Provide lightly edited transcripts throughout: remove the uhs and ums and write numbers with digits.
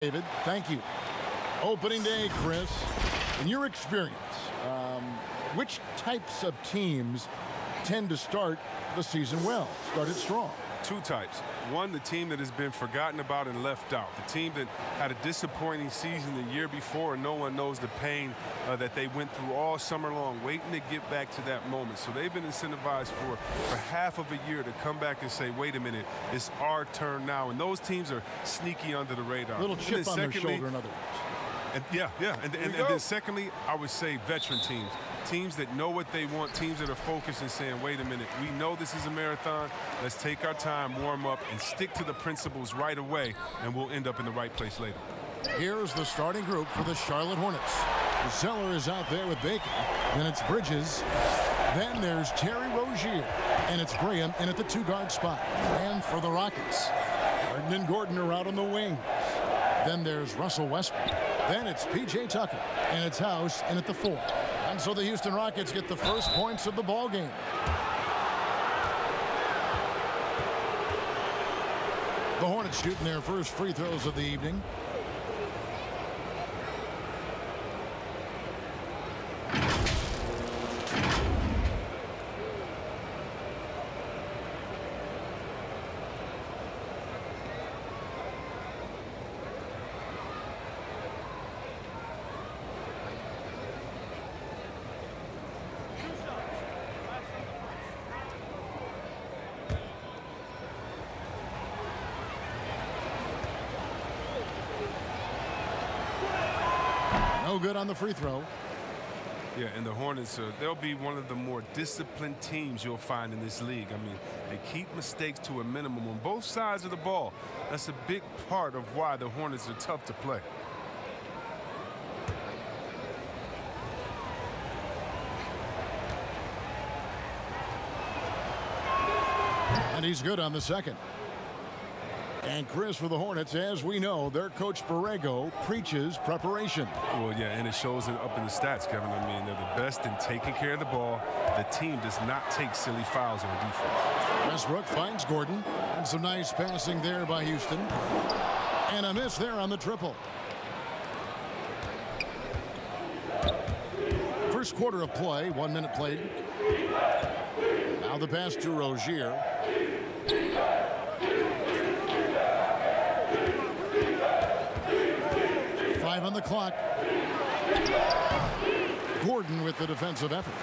David, thank you. Opening day, Chris. In your experience, which types of teams tend to start the season well, start it strong? Two types. One, the team that has been forgotten about and left out. The team that had a disappointing season the year before, and no one knows the pain that they went through all summer long, waiting to get back to that moment. So they've been incentivized for half of a year to come back and say, wait a minute, it's our turn now. And those teams are sneaky under the radar. Little chip on their shoulder, in other words. And then secondly, I would say veteran teams. Teams that know what they want, teams that are focused and saying, wait a minute, we know this is a marathon. Let's take our time, warm up, and stick to the principles right away, and we'll end up in the right place later. Here's the starting group for the Charlotte Hornets. Zeller is out there with Bacon. Then it's Bridges. Then there's Terry Rozier. And it's Graham in at the two-guard spot. And for the Rockets, Harden and Gordon are out on the wings. Then there's Russell Westbrook. Then it's P.J. Tucker. And it's House in at the 4. And so the Houston Rockets get the first points of the ball game. The Hornets shooting their first free throws of the evening. No good on the free throw. Yeah, and the Hornets, they'll be one of the more disciplined teams you'll find in this league. I mean, they keep mistakes to a minimum on both sides of the ball. That's a big part of why the Hornets are tough to play. And he's good on the second. And Chris, for the Hornets, as we know, their coach Borrego preaches preparation. Well, yeah, and it shows it up in the stats, Kevin. I mean, they're the best in taking care of the ball. The team does not take silly fouls on defense. Westbrook finds Gordon. And some nice passing there by Houston. And a miss there on the triple. First quarter of play, 1 minute played. Now the pass to Rozier. On the clock. Gordon with the defensive effort.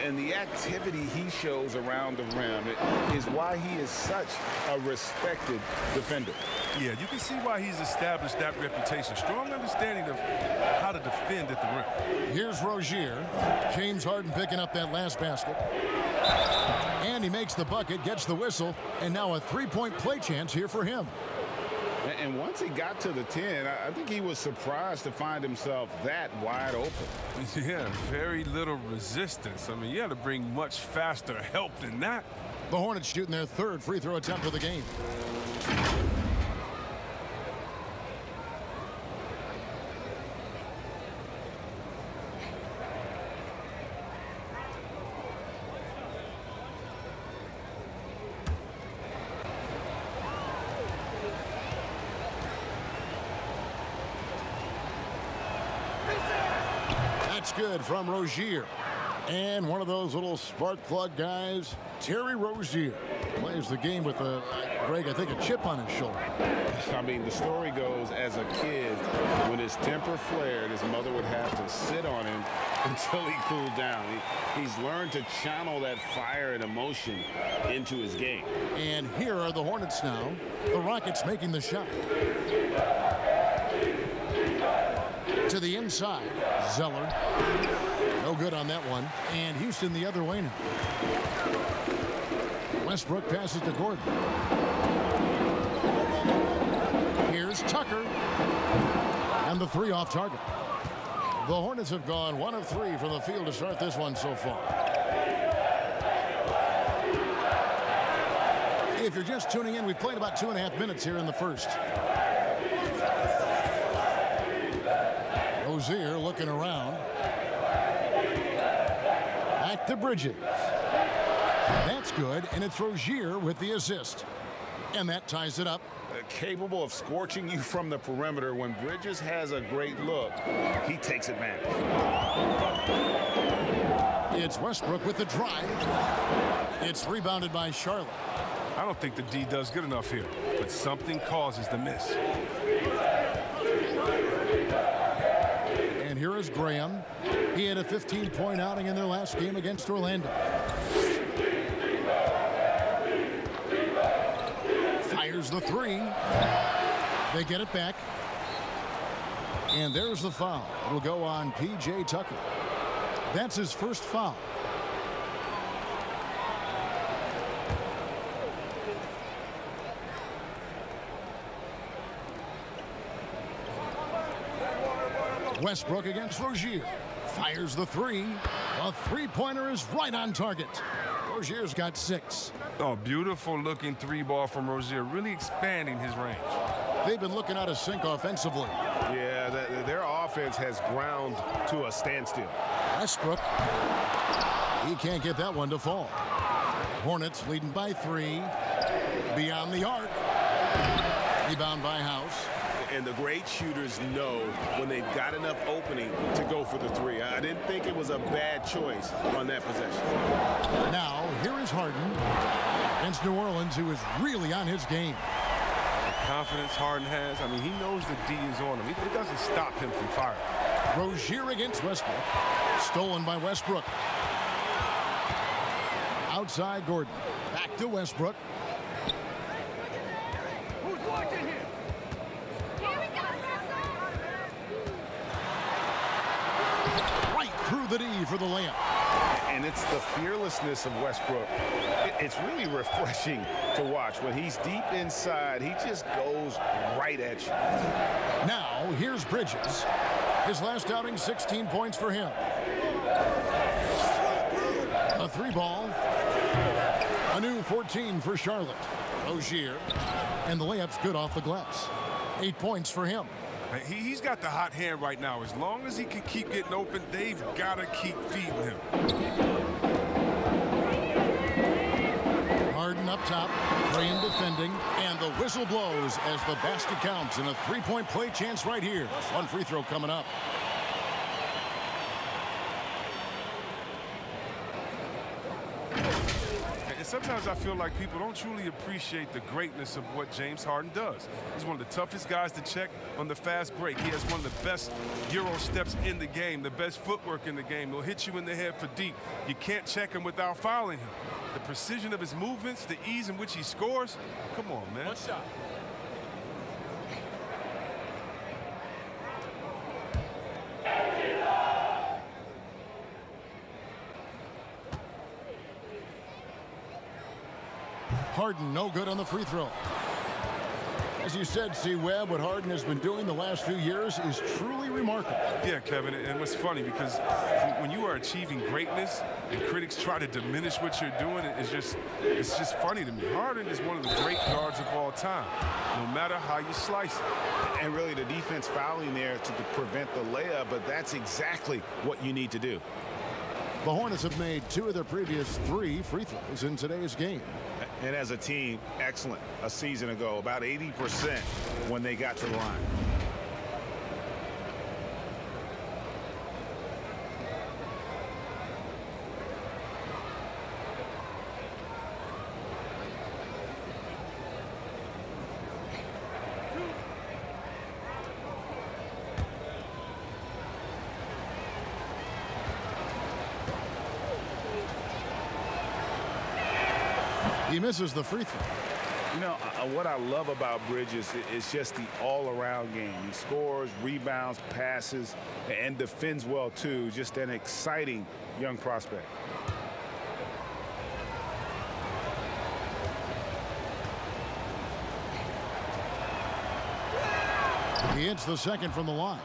And the activity he shows around the rim is why he is such a respected defender. Yeah, you can see why he's established that reputation. Strong understanding of how to defend at the rim. Here's Rozier. James Harden picking up that last basket. And he makes the bucket, gets the whistle, and now a three-point play chance here for him. And once he got to the 10, I think he was surprised to find himself that wide open. Yeah, very little resistance. I mean, you had to bring much faster help than that. The Hornets shooting their third free throw attempt of the game. That's good from Rozier. And one of those little spark plug guys, Terry Rozier, plays the game with Greg, I think, a chip on his shoulder. I mean, the story goes, as a kid, when his temper flared, his mother would have to sit on him until he cooled down. He's learned to channel that fire and emotion into his game. And here are the Hornets now. The Rockets making the shot. To the inside, Zeller. No good on that one. And Houston the other way now. Westbrook passes to Gordon. Here's Tucker. And the three off target. The Hornets have gone 1 of 3 from the field to start this one so far. If you're just tuning in, we've played about 2.5 minutes here in the first. Rozier looking around. Back to Bridges. That's good, and it's Rozier with the assist. And that ties it up. capable of scorching you from the perimeter. When Bridges has a great look, he takes advantage. It's Westbrook with the drive. It's rebounded by Charlotte. I don't think the D does good enough here, but something causes the miss. And here is Graham. He had a 15-point outing in their last game against Orlando. Fires the three. They get it back. And there's the foul. It'll go on P.J. Tucker. That's his first foul. Westbrook against Rozier. Fires the three. A three-pointer is right on target. Rozier's got 6. Oh, beautiful looking three ball from Rozier, really expanding his range. They've been looking out of sync offensively. Yeah, their offense has ground to a standstill. Westbrook. He can't get that one to fall. Hornets leading by 3. Beyond the arc. Rebound by House. And the great shooters know when they've got enough opening to go for the three. I didn't think it was a bad choice on that possession. Now, here is Harden against New Orleans, who is really on his game. The confidence Harden has, I mean, he knows the D is on him. It doesn't stop him from firing. Rozier against Westbrook. Stolen by Westbrook. Outside Gordon. Back to Westbrook. Who's watching here? Right through the D for the layup. And it's the fearlessness of Westbrook. It's really refreshing to watch. When he's deep inside, he just goes right at you. Now, here's Bridges. His last outing, 16 points for him. A 3-ball. A new 14 for Charlotte. Rozier. And the layup's good off the glass. 8 points for him. He's got the hot hand right now. As long as he can keep getting open, they've got to keep feeding him. Harden up top, Graham defending, and the whistle blows as the basket counts, and a 3-point play chance right here. One free throw coming up. And sometimes I feel like people don't truly appreciate the greatness of what James Harden does. He's one of the toughest guys to check on the fast break. He has one of the best Euro steps in the game, the best footwork in the game. He'll hit you in the head for deep. You can't check him without fouling him. The precision of his movements, the ease in which he scores. Come on, man. One shot. Harden no good on the free throw. As you said, C-Webb, what Harden has been doing the last few years is truly remarkable. Yeah, Kevin, and what's funny, because when you are achieving greatness and critics try to diminish what you're doing, it's just funny to me. Harden is one of the great guards of all time, no matter how you slice it. And really the defense fouling there to prevent the layup, but that's exactly what you need to do. The Hornets have made 2 of their previous 3 free throws in today's game. And as a team, excellent. A season ago, about 80% when they got to the line. He misses the free throw. You know, what I love about Bridges is just the all-around game. He scores, rebounds, passes, and defends well, too. Just an exciting young prospect. He hits the second from the line.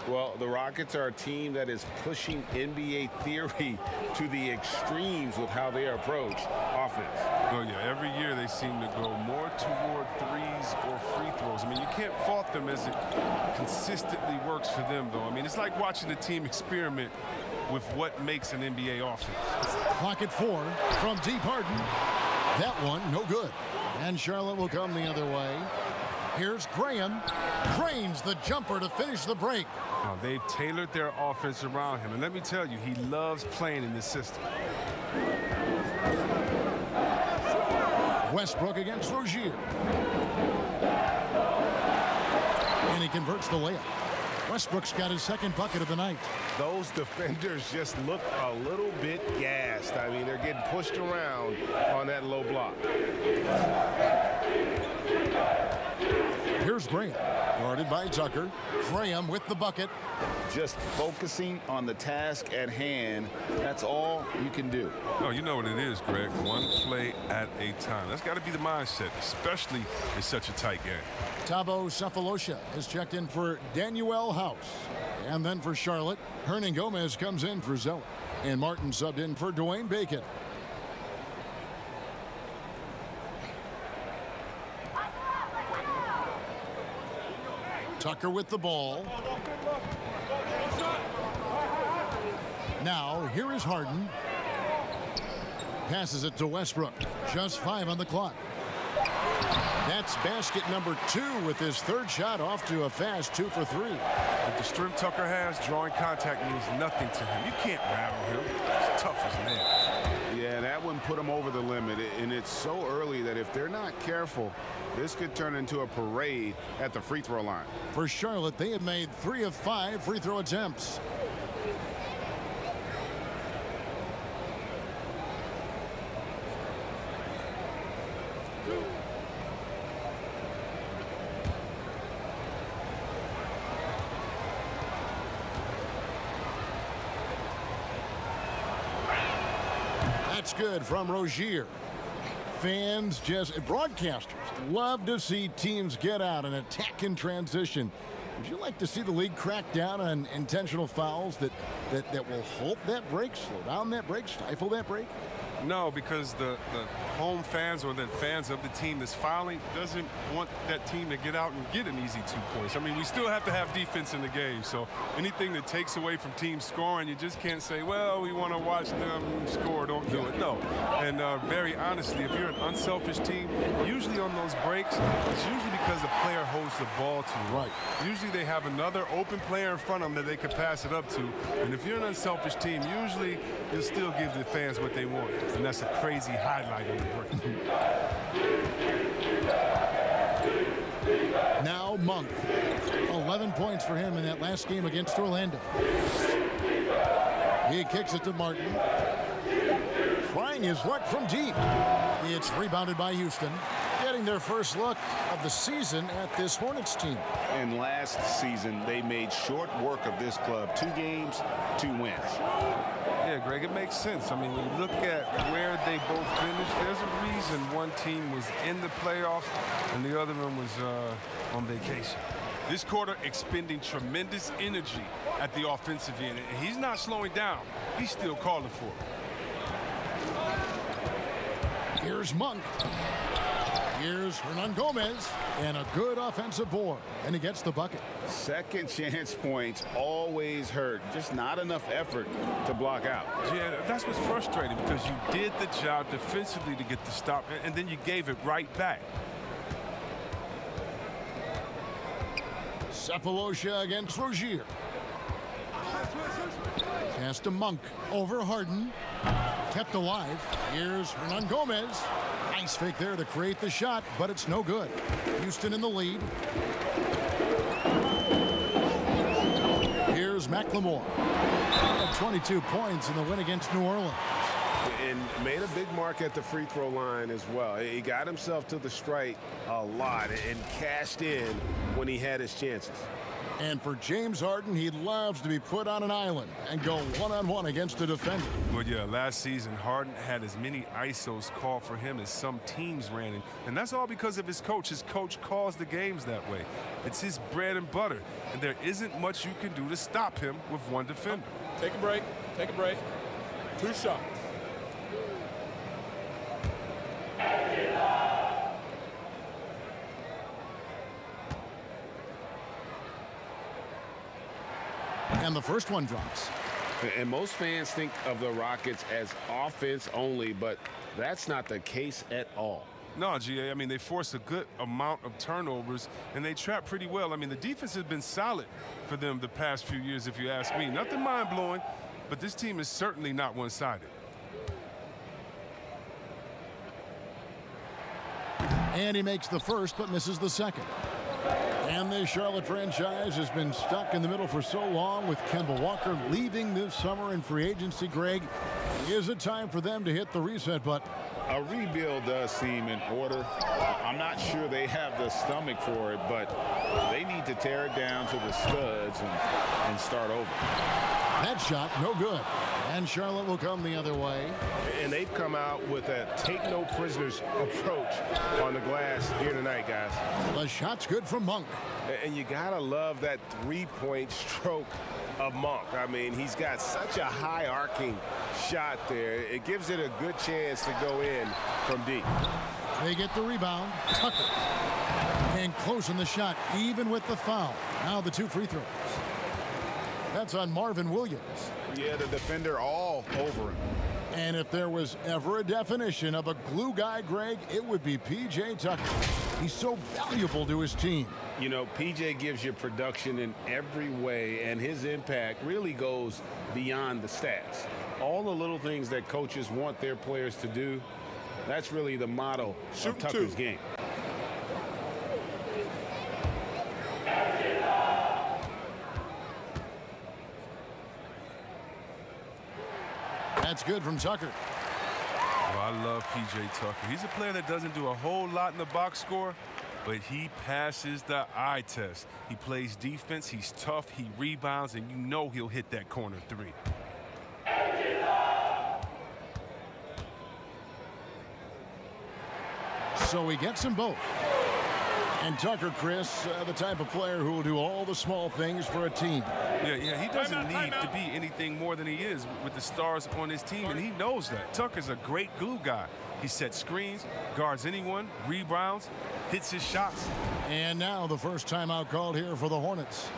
Well, the Rockets are a team that is pushing NBA theory to the extremes with how they approach offense. Oh, yeah, every year they seem to go more toward threes or free throws. I mean, you can't fault them as it consistently works for them, though. I mean, it's like watching a team experiment with what makes an NBA offense. Clock at 4 from deep Harden. That one, no good. And Charlotte will come the other way. Here's Graham. Drains the jumper to finish the break. Now, they've tailored their offense around him. And let me tell you, he loves playing in this system. Westbrook against Rozier. And he converts the layup. Westbrook's got his second bucket of the night. Those defenders just look a little bit gassed. I mean, they're getting pushed around on that low block. Here's Graham, guarded by Tucker. Graham with the bucket. Just focusing on the task at hand. That's all you can do. Oh, you know what it is, Greg. One play at a time. That's got to be the mindset, especially in such a tight game. Thabo Sefolosha is checked in for Danuel House. And then for Charlotte, Hernan Gomez comes in for Zeller. And Martin subbed in for Dwayne Bacon. Tucker with the ball. Now, here is Harden. Passes it to Westbrook. Just 5 on the clock. That's basket number 2 with his third shot off to a fast 2 for 3. With the strength Tucker has, drawing contact means nothing to him. You can't rattle him. It's tough as nails. Yeah, that one put him over the limit, and it's so early that if they're not careful, this could turn into a parade at the free throw line. For Charlotte, they have made 3 of 5 free throw attempts. That's good from Rozier. Fans, broadcasters love to see teams get out and attack in transition. Would you like to see the league crack down on intentional fouls that will halt that break, slow down that break, stifle that break? No, because the home fans or the fans of the team that's fouling doesn't want that team to get out and get an easy 2 points. I mean, we still have to have defense in the game. So anything that takes away from teams scoring, you just can't say, well, we want to watch them score. Don't do it. No. And very honestly, if you're an unselfish team, usually on those breaks, it's usually because the player holds the ball too long. Right. Usually they have another open player in front of them that they can pass it up to. And if you're an unselfish team, usually you'll still give the fans what they want. And that's a crazy highlight on the break. Now Monk. 11 points for him in that last game against Orlando. He kicks it to Martin. Trying his luck from deep. It's rebounded by Houston. Getting their first look of the season at this Hornets team. And last season, they made short work of this club. 2 games, 2 wins. Yeah, Greg, it makes sense. I mean, when you look at where they both finished, there's a reason one team was in the playoffs and the other one was on vacation. This quarter expending tremendous energy at the offensive end. And he's not slowing down. He's still calling for it. Here's Monk. Here's Hernan Gomez. And a good offensive board. And he gets the bucket. Second chance points always hurt. Just not enough effort to block out. Yeah, that's what's frustrating because you did the job defensively to get the stop, and then you gave it right back. Sefolosha against Rozier. Pass to Monk. Over Harden. Kept alive. Here's Hernan Gomez. Nice fake there to create the shot, but it's no good. Houston in the lead. Here's McLemore. Had 22 points in the win against New Orleans. And made a big mark at the free throw line as well. He got himself to the strike a lot and cashed in when he had his chances. And for James Harden, he loves to be put on an island and go one-on-one against a defender. Well, yeah, last season, Harden had as many ISOs called for him as some teams ran in. And that's all because of his coach. His coach calls the games that way. It's his bread and butter. And there isn't much you can do to stop him with one defender. Take a break. Take a break. 2 shots. And the first one drops. And most fans think of the Rockets as offense only, but that's not the case at all. No, GA, I mean, they force a good amount of turnovers, and they trap pretty well. I mean, the defense has been solid for them the past few years, if you ask me. Nothing mind-blowing, but this team is certainly not one-sided. And he makes the first, but misses the second. And the Charlotte franchise has been stuck in the middle for so long with Kemba Walker leaving this summer in free agency. Greg, is it time for them to hit the reset button? A rebuild does seem in order. I'm not sure they have the stomach for it, but they need to tear it down to the studs and start over. That shot, no good. And Charlotte will come the other way. And they've come out with a take-no-prisoners approach on the glass here tonight, guys. The shot's good from Monk. And you got to love that three-point stroke of Monk. I mean, he's got such a high-arcing shot there. It gives it a good chance to go in from deep. They get the rebound. Tucker. And closing the shot, even with the foul. Now the two free throws. That's on Marvin Williams. Yeah, the defender all over him. And if there was ever a definition of a glue guy, Greg, it would be P.J. Tucker. He's so valuable to his team. You know, P.J. gives you production in every way, and his impact really goes beyond the stats. All the little things that coaches want their players to do, that's really the motto of Tucker's game. That's good from Tucker. Oh, I love P.J. Tucker. He's a player that doesn't do a whole lot in the box score, but he passes the eye test. He plays defense, he's tough, he rebounds, and you know he'll hit that corner three. So he gets them both. And Tucker, Chris, the type of player who will do all the small things for a team. Yeah, he doesn't need to be anything more than he is with the stars on his team, and he knows that. Tucker's a great glue guy. He sets screens, guards anyone, rebounds, hits his shots. And now the first timeout called here for the Hornets.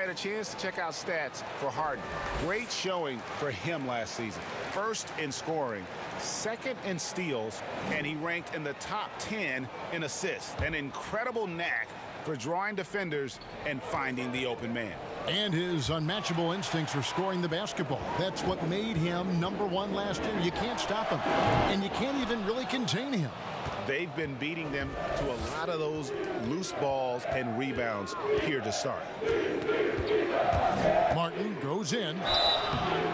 A chance to check out stats for Harden. Great showing for him last season. First in scoring, second in steals, and he ranked in the top 10 in assists. An incredible knack for drawing defenders and finding the open man. And his unmatchable instincts for scoring the basketball. That's what made him #1 last year. You can't stop him, and you can't even really contain him. They've been beating them to a lot of those loose balls and rebounds here to start. Martin goes in,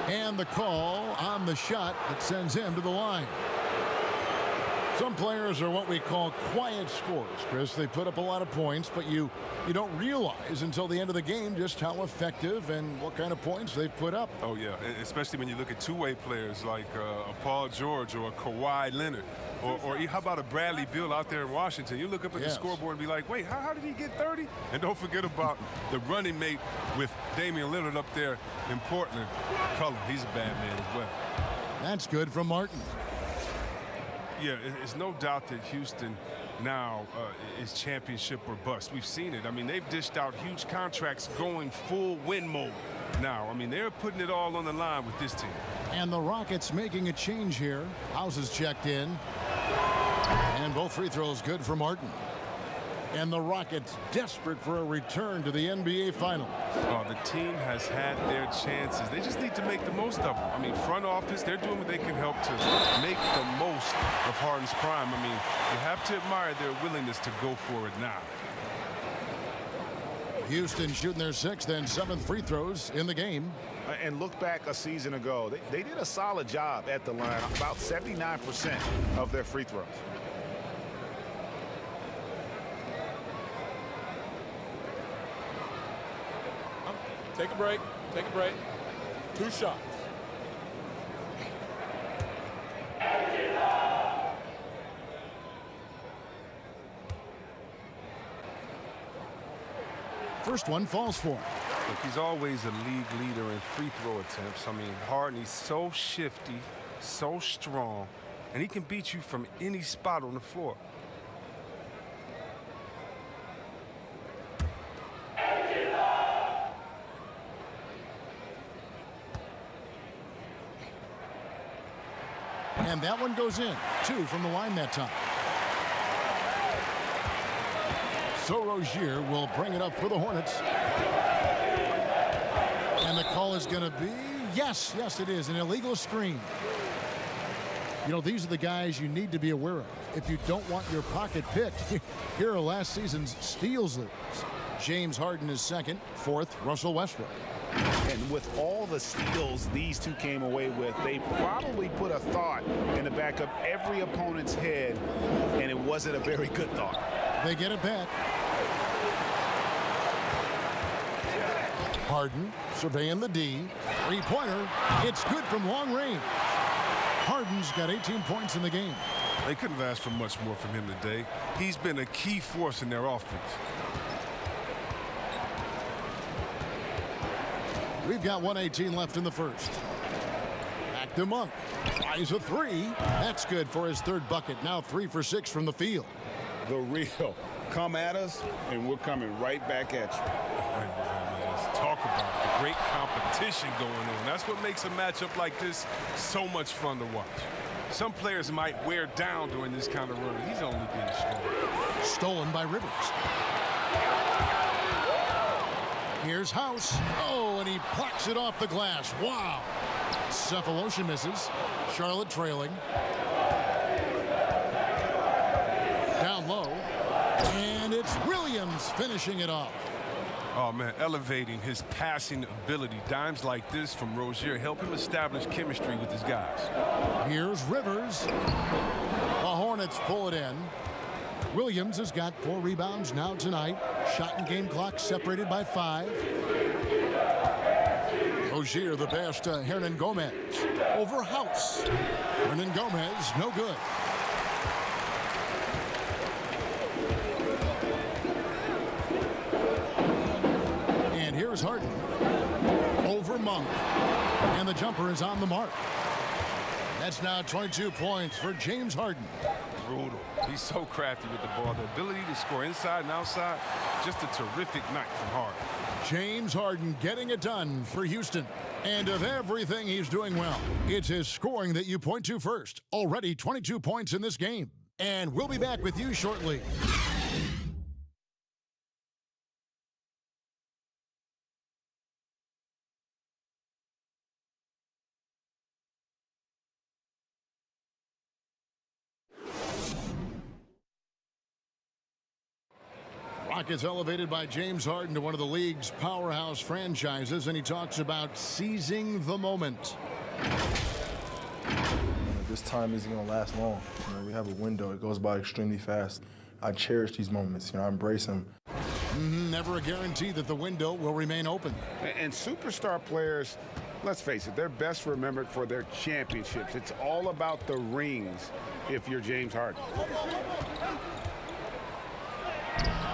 and the call on the shot that sends him to the line. Some players are what we call quiet scorers, Chris. They put up a lot of points, but you don't realize until the end of the game just how effective and what kind of points they've put up. Oh, yeah, especially when you look at two-way players like a Paul George or a Kawhi Leonard. Or how about a Bradley Beal out there in Washington? You look up at the scoreboard and be like, wait, how did he get 30? And don't forget about the running mate with Damian Lillard up there in Portland. Cullen, he's a bad man as well. That's good from Martin. Yeah, it's no doubt that Houston now is championship or bust. We've seen it. I mean, they've dished out huge contracts going full win mode now. I mean, they're putting it all on the line with this team. And the Rockets making a change here. Houses checked in. And both free throws good for Martin. And the Rockets desperate for a return to the NBA Finals. Oh, the team has had their chances. They just need to make the most of them. I mean, front office, they're doing what they can help to make the most of Harden's prime. I mean, you have to admire their willingness to go for it now. Houston shooting their 6th and 7th free throws in the game. And look back a season ago. They did a solid job at the line, about 79% of their free throws. Take a break. Take a break. 2 shots. First one falls for him. Look, he's always a league leader in free throw attempts. I mean, Harden, he's so shifty, so strong, and he can beat you from any spot on the floor. And that one goes in. 2 from the line that time. So Rozier will bring it up for the Hornets. And the call is going to be, yes, it is, an illegal screen. You know, these are the guys you need to be aware of. If you don't want your pocket picked, here are last season's steals leaders. James Harden is 2nd, 4th, Russell Westbrook. And with all the steals these two came away with, they probably put a thought in the back of every opponent's head, and it wasn't a very good thought. They get it back. Harden surveying the D. 3-pointer. It's good from long range. Harden's got 18 points in the game. They couldn't have asked for much more from him today. He's been a key force in their offense. We've got 1:18 left in the first. Back to Monk. Tries a 3. That's good for his 3rd bucket. Now 3 for 6 from the field. The real. Come at us, and we're coming right back at you. Let's talk about the great competition going on. That's what makes a matchup like this so much fun to watch. Some players might wear down during this kind of run. He's only getting strong. Stolen by Rivers. Here's House. Oh, and he plucks it off the glass. Wow. Cephalosha misses. Charlotte trailing. Down low. And it's Williams finishing it off. Oh, man, elevating his passing ability. Dimes like this from Rozier help him establish chemistry with his guys. Here's Rivers. The Hornets pull it in. Williams has got 4 rebounds now tonight. Shot and game clock separated by 5. Rozier the pass to Hernan Gomez. Over House. Hernan Gomez, no good. And here's Harden. Over Monk. And the jumper is on the mark. That's now 22 points for James Harden. Brutal. He's so crafty with the ball. The ability to score inside and outside, just a terrific night from Harden. James Harden getting it done for Houston. And of everything he's doing well, it's his scoring that you point to first. Already 22 points in this game. And we'll be back with you shortly. Rockets elevated by James Harden to one of the league's powerhouse franchises, and he talks about seizing the moment. This time isn't going to last long. We have a window. It goes by extremely fast. I cherish these moments. I embrace them. Never a guarantee that the window will remain open. And superstar players, let's face it, they're best remembered for their championships. It's all about the rings if you're James Harden.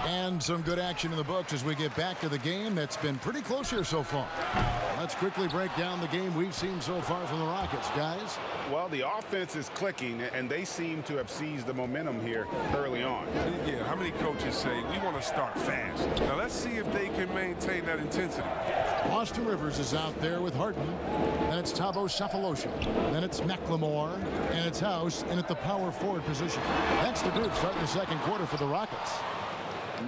And some good action in the books as we get back to the game that's been pretty close here so far. Let's quickly break down the game we've seen so far from the Rockets, guys. Well, the offense is clicking, and they seem to have seized the momentum here early on. Yeah, how many coaches say, we want to start fast? Now, let's see if they can maintain that intensity. Austin Rivers is out there with Harden. Then it's Thabo Cephalosha. Then it's McLemore. And it's House in at the power forward position. That's the group starting the second quarter for the Rockets.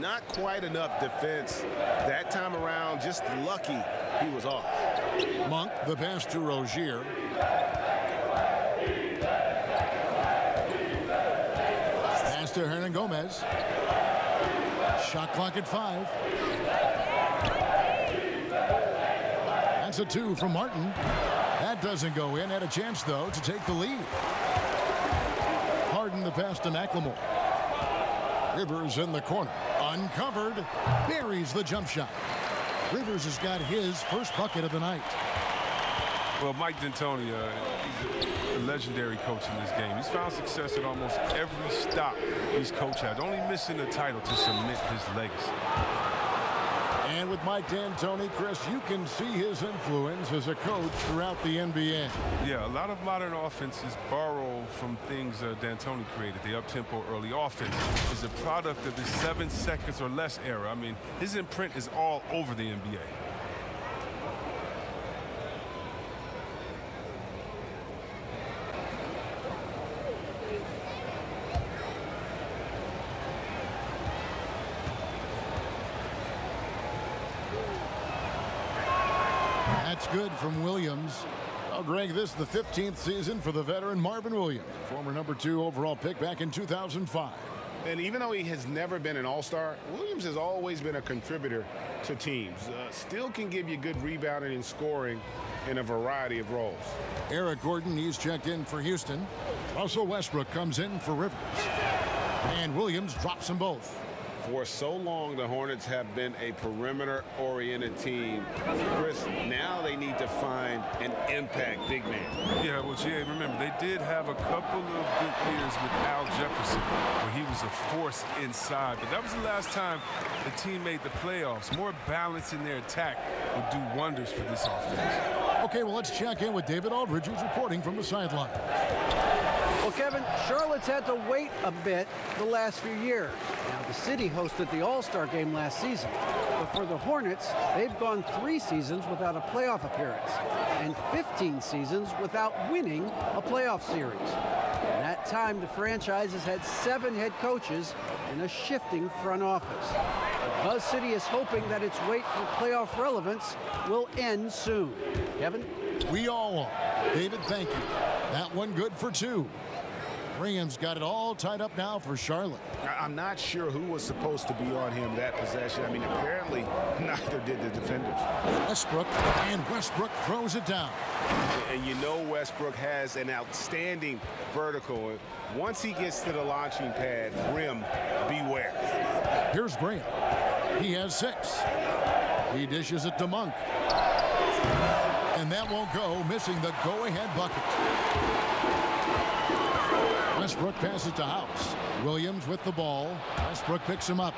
Not quite enough defense that time around. Just lucky he was off. Monk, the pass to Rozier. Pass to Hernan Gomez. Shot clock at 5. That's a 2 from Martin. That doesn't go in. Had a chance, though, to take the lead. Harden the pass to McLemore. Rivers in the corner. Uncovered. Buries the jump shot. Rivers has got his first bucket of the night. Well, Mike D'Antoni, he's a legendary coach in this game. He's found success at almost every stop he's coached had, only missing the title to cement his legacy. And with Mike D'Antoni, Chris, you can see his influence as a coach throughout the NBA. Yeah, a lot of modern offenses borrow from things D'Antoni created. The up-tempo early offense is a product of the 7 seconds or less era. I mean, his imprint is all over the NBA. That's good from Williams. Well, Greg, this is the 15th season for the veteran Marvin Williams, former #2 overall pick back in 2005. And even though he has never been an all-star, Williams has always been a contributor to teams. Still can give you good rebounding and scoring in a variety of roles. Eric Gordon, he's checked in for Houston. Russell Westbrook comes in for Rivers. And Williams drops them both. For so long, the Hornets have been a perimeter-oriented team. Chris, now they need to find an impact big man. Yeah, well, Jay, remember, they did have a couple of good years with Al Jefferson, where he was a force inside. But that was the last time the team made the playoffs. More balance in their attack would do wonders for this offense. Okay, well, let's check in with David Aldridge, who's reporting from the sideline. Well, Kevin, Charlotte's had to wait a bit the last few years. Now, the city hosted the All-Star game last season. But for the Hornets, they've gone 3 seasons without a playoff appearance and 15 seasons without winning a playoff series. In that time, the franchise has had 7 head coaches and a shifting front office. Buzz City is hoping that its wait for playoff relevance will end soon. Kevin? We all are. David, thank you. That one good for 2. Graham's got it all tied up now for Charlotte. I'm not sure who was supposed to be on him that possession. I mean, apparently neither did the defenders. Westbrook, and Westbrook throws it down. And you know Westbrook has an outstanding vertical. Once he gets to the launching pad, rim, beware. Here's Graham. He has 6. He dishes it to Monk. And that won't go, missing the go-ahead bucket. Westbrook passes to House. Williams with the ball. Westbrook picks him up.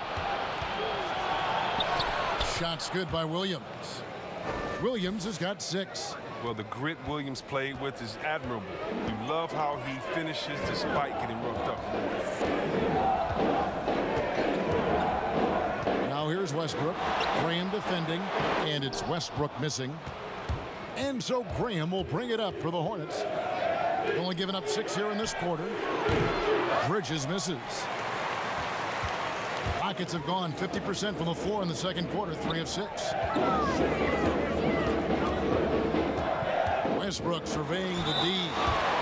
Shot's good by Williams. Williams has got 6. Well, the grit Williams played with is admirable. You love how he finishes despite getting roughed up. Now here's Westbrook. Graham defending, and it's Westbrook missing. And so Graham will bring it up for the Hornets. Only giving up 6 here in this quarter. Bridges misses. Rockets have gone 50% from the floor in the second quarter, 3 of 6. Westbrook surveying the D.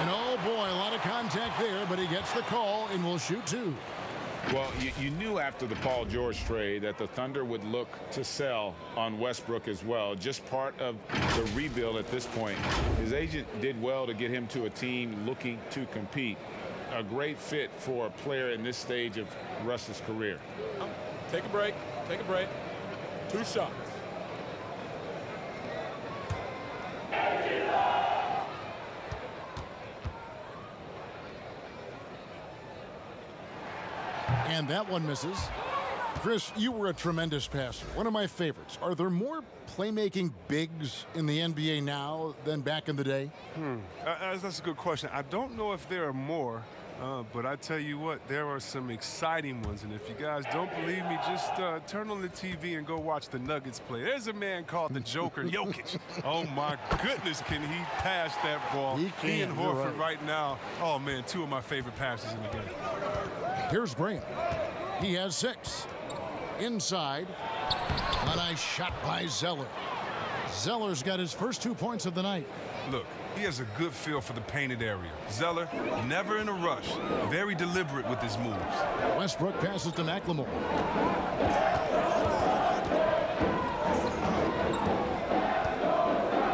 And oh boy, a lot of contact there, but he gets the call and will shoot 2. Well, you knew after the Paul George trade that the Thunder would look to sell on Westbrook as well. Just part of the rebuild at this point. His agent did well to get him to a team looking to compete. A great fit for a player in this stage of Russ's career. Take a break. Take a break. 2 shots. And that one misses. Chris, you were a tremendous passer. One of my favorites. Are there more playmaking bigs in the NBA now than back in the day? That's a good question. I don't know if there are more, but I tell you what, there are some exciting ones. And if you guys don't believe me, just turn on the TV and go watch the Nuggets play. There's a man called the Joker, Jokic. Oh, my goodness, can he pass that ball? He and Horford right now. Oh, man, 2 of my favorite passes in the game. Here's Graham. He has 6. Inside. A nice shot by Zeller. Zeller's got his first 2 points of the night. Look, He has a good feel for the painted area. Zeller, never in a rush, very deliberate with his moves. Westbrook passes to McLemore.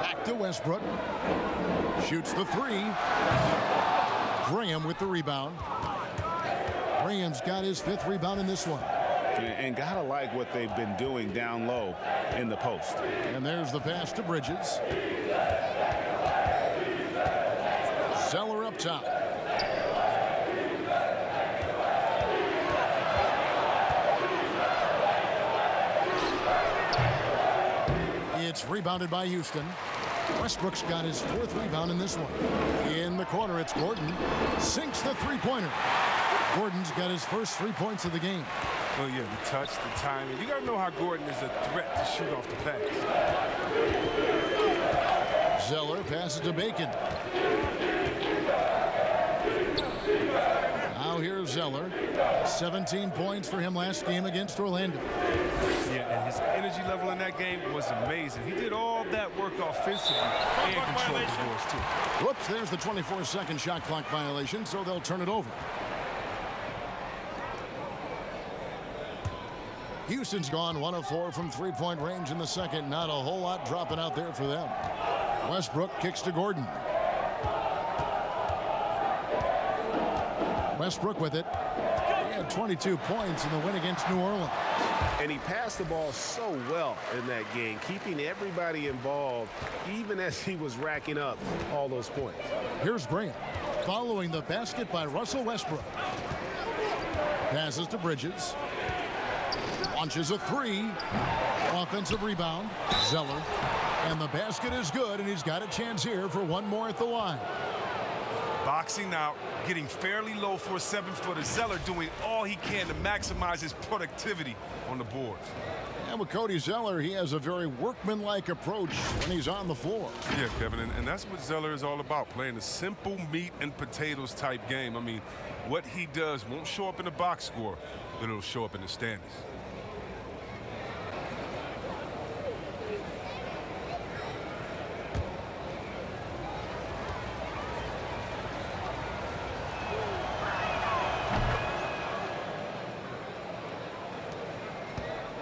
Back to Westbrook. Shoots the three. Graham with the rebound. Graham's got his 5th rebound in this one. And gotta like what they've been doing down low in the post. And there's the pass to Bridges. Zeller up top. It's rebounded by Houston. Westbrook's got his 4th rebound in this one. In the corner, it's Gordon. Sinks the three-pointer. Gordon's got his first 3 points of the game. Well, yeah, the touch, the timing. You got to know how Gordon is a threat to shoot off the pass. Zeller passes to Bacon. Now here's Zeller. 17 points for him last game against Orlando. Yeah, and his energy level in that game was amazing. He did all that work offensively and controlled the boards, too. Whoops, there's the 24-second shot clock violation, so they'll turn it over. Houston's gone 1 of 4 from three-point range in the second. Not a whole lot dropping out there for them. Westbrook kicks to Gordon. Westbrook with it. He had 22 points in the win against New Orleans. And he passed the ball so well in that game, keeping everybody involved, even as he was racking up all those points. Here's Graham, following the basket by Russell Westbrook. Passes to Bridges. Launches a three. Offensive rebound. Zeller. And the basket is good, and he's got a chance here for one more at the line. Boxing out, getting fairly low for a 7-footer. Zeller doing all he can to maximize his productivity on the boards. And with Cody Zeller, he has a very workmanlike approach when he's on the floor. Yeah, Kevin, and that's what Zeller is all about, playing a simple meat and potatoes type game. I mean, what he does won't show up in the box score, but it'll show up in the standings.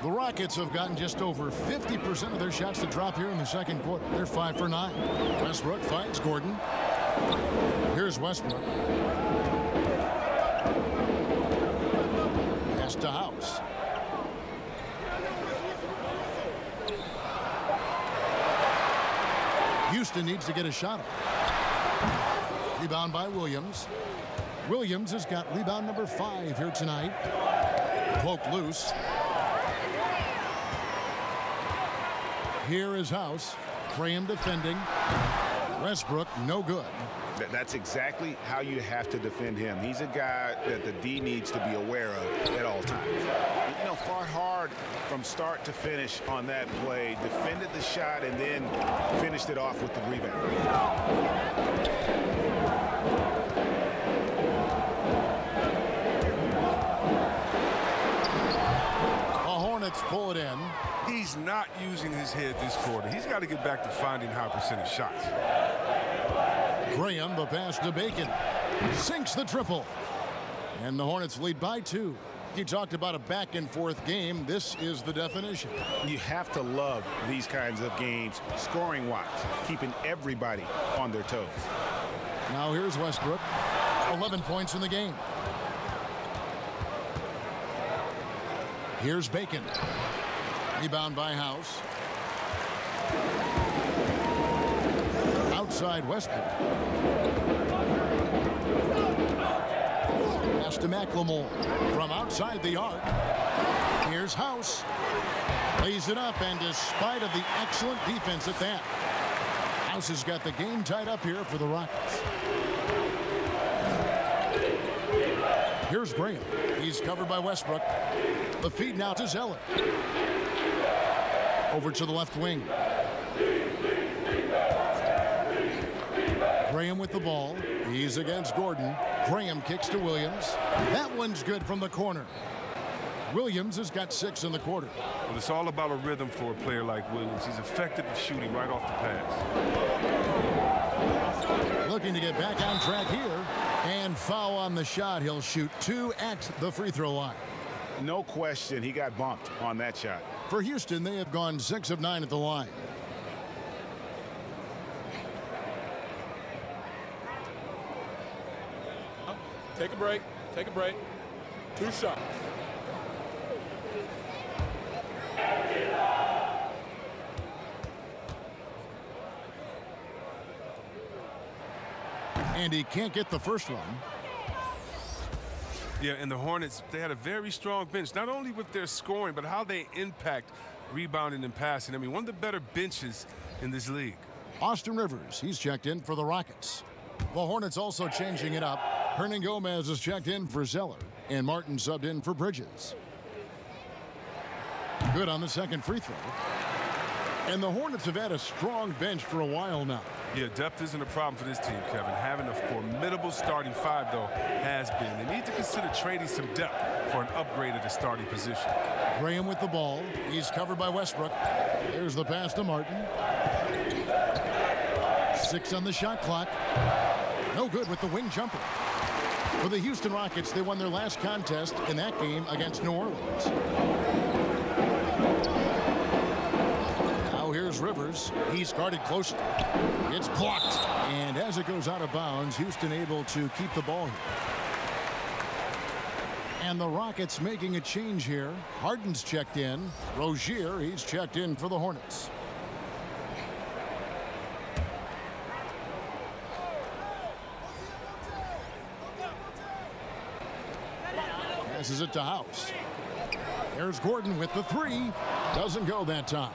The Rockets have gotten just over 50% of their shots to drop here in the second quarter. They're 5 for 9. Westbrook finds Gordon. Here's Westbrook. Pass to House. Houston needs to get a shot off. Rebound by Williams. Williams has got rebound number 5 here tonight. Poke loose. Here is House. Graham defending. Westbrook, no good. That's exactly how you have to defend him. He's a guy that the D needs to be aware of at all times. You know, fought hard from start to finish on that play, defended the shot, and then finished it off with the rebound. Hornets pull it in. He's not using his head this quarter. He's got to get back to finding high percentage shots. Graham, the pass to Bacon. Sinks the triple. And the Hornets lead by 2. You talked about a back-and-forth game. This is the definition. You have to love these kinds of games, scoring-wise, keeping everybody on their toes. Now here's Westbrook. 11 points in the game. Here's Bacon. Rebound by House. Outside Westbrook. Pass to McLemore. From outside the arc. Here's House. Lays it up, and despite of the excellent defense at that, House has got the game tied up here for the Rockets. Here's Graham. He's covered by Westbrook. The feed now to Zeller. Over to the left wing. Graham with the ball. He's against Gordon. Graham kicks to Williams. That one's good from the corner. Williams has got 6 in the quarter. Well, it's all about a rhythm for a player like Williams. He's effective at shooting right off the pass. Looking to get back on track here. And foul on the shot. He'll shoot 2 at the free throw line. No question, he got bumped on that shot. For Houston, they have gone 6 of 9 at the line. Take a break. Take a break. 2 shots. And he can't get the first one. Yeah, and the Hornets, they had a very strong bench, not only with their scoring, but how they impact rebounding and passing. I mean, one of the better benches in this league. Austin Rivers, he's checked in for the Rockets. The Hornets also changing it up. Hernan Gomez is checked in for Zeller, and Martin subbed in for Bridges. Good on the second free throw. And the Hornets have had a strong bench for a while now. Yeah, depth isn't a problem for this team, Kevin. Having a formidable starting 5, though, has been. They need to consider trading some depth for an upgrade at the starting position. Graham with the ball. He's covered by Westbrook. Here's the pass to Martin. 6 on the shot clock. No good with the wing jumper. For the Houston Rockets, they won their last contest in that game against New Orleans. Now here's Rivers. He's guarded closely. It's blocked. And as it goes out of bounds, Houston able to keep the ball here. And the Rockets making a change here. Harden's checked in. Rozier, he's checked in for the Hornets. Passes it to House. There's Gordon with the 3. Doesn't go that time.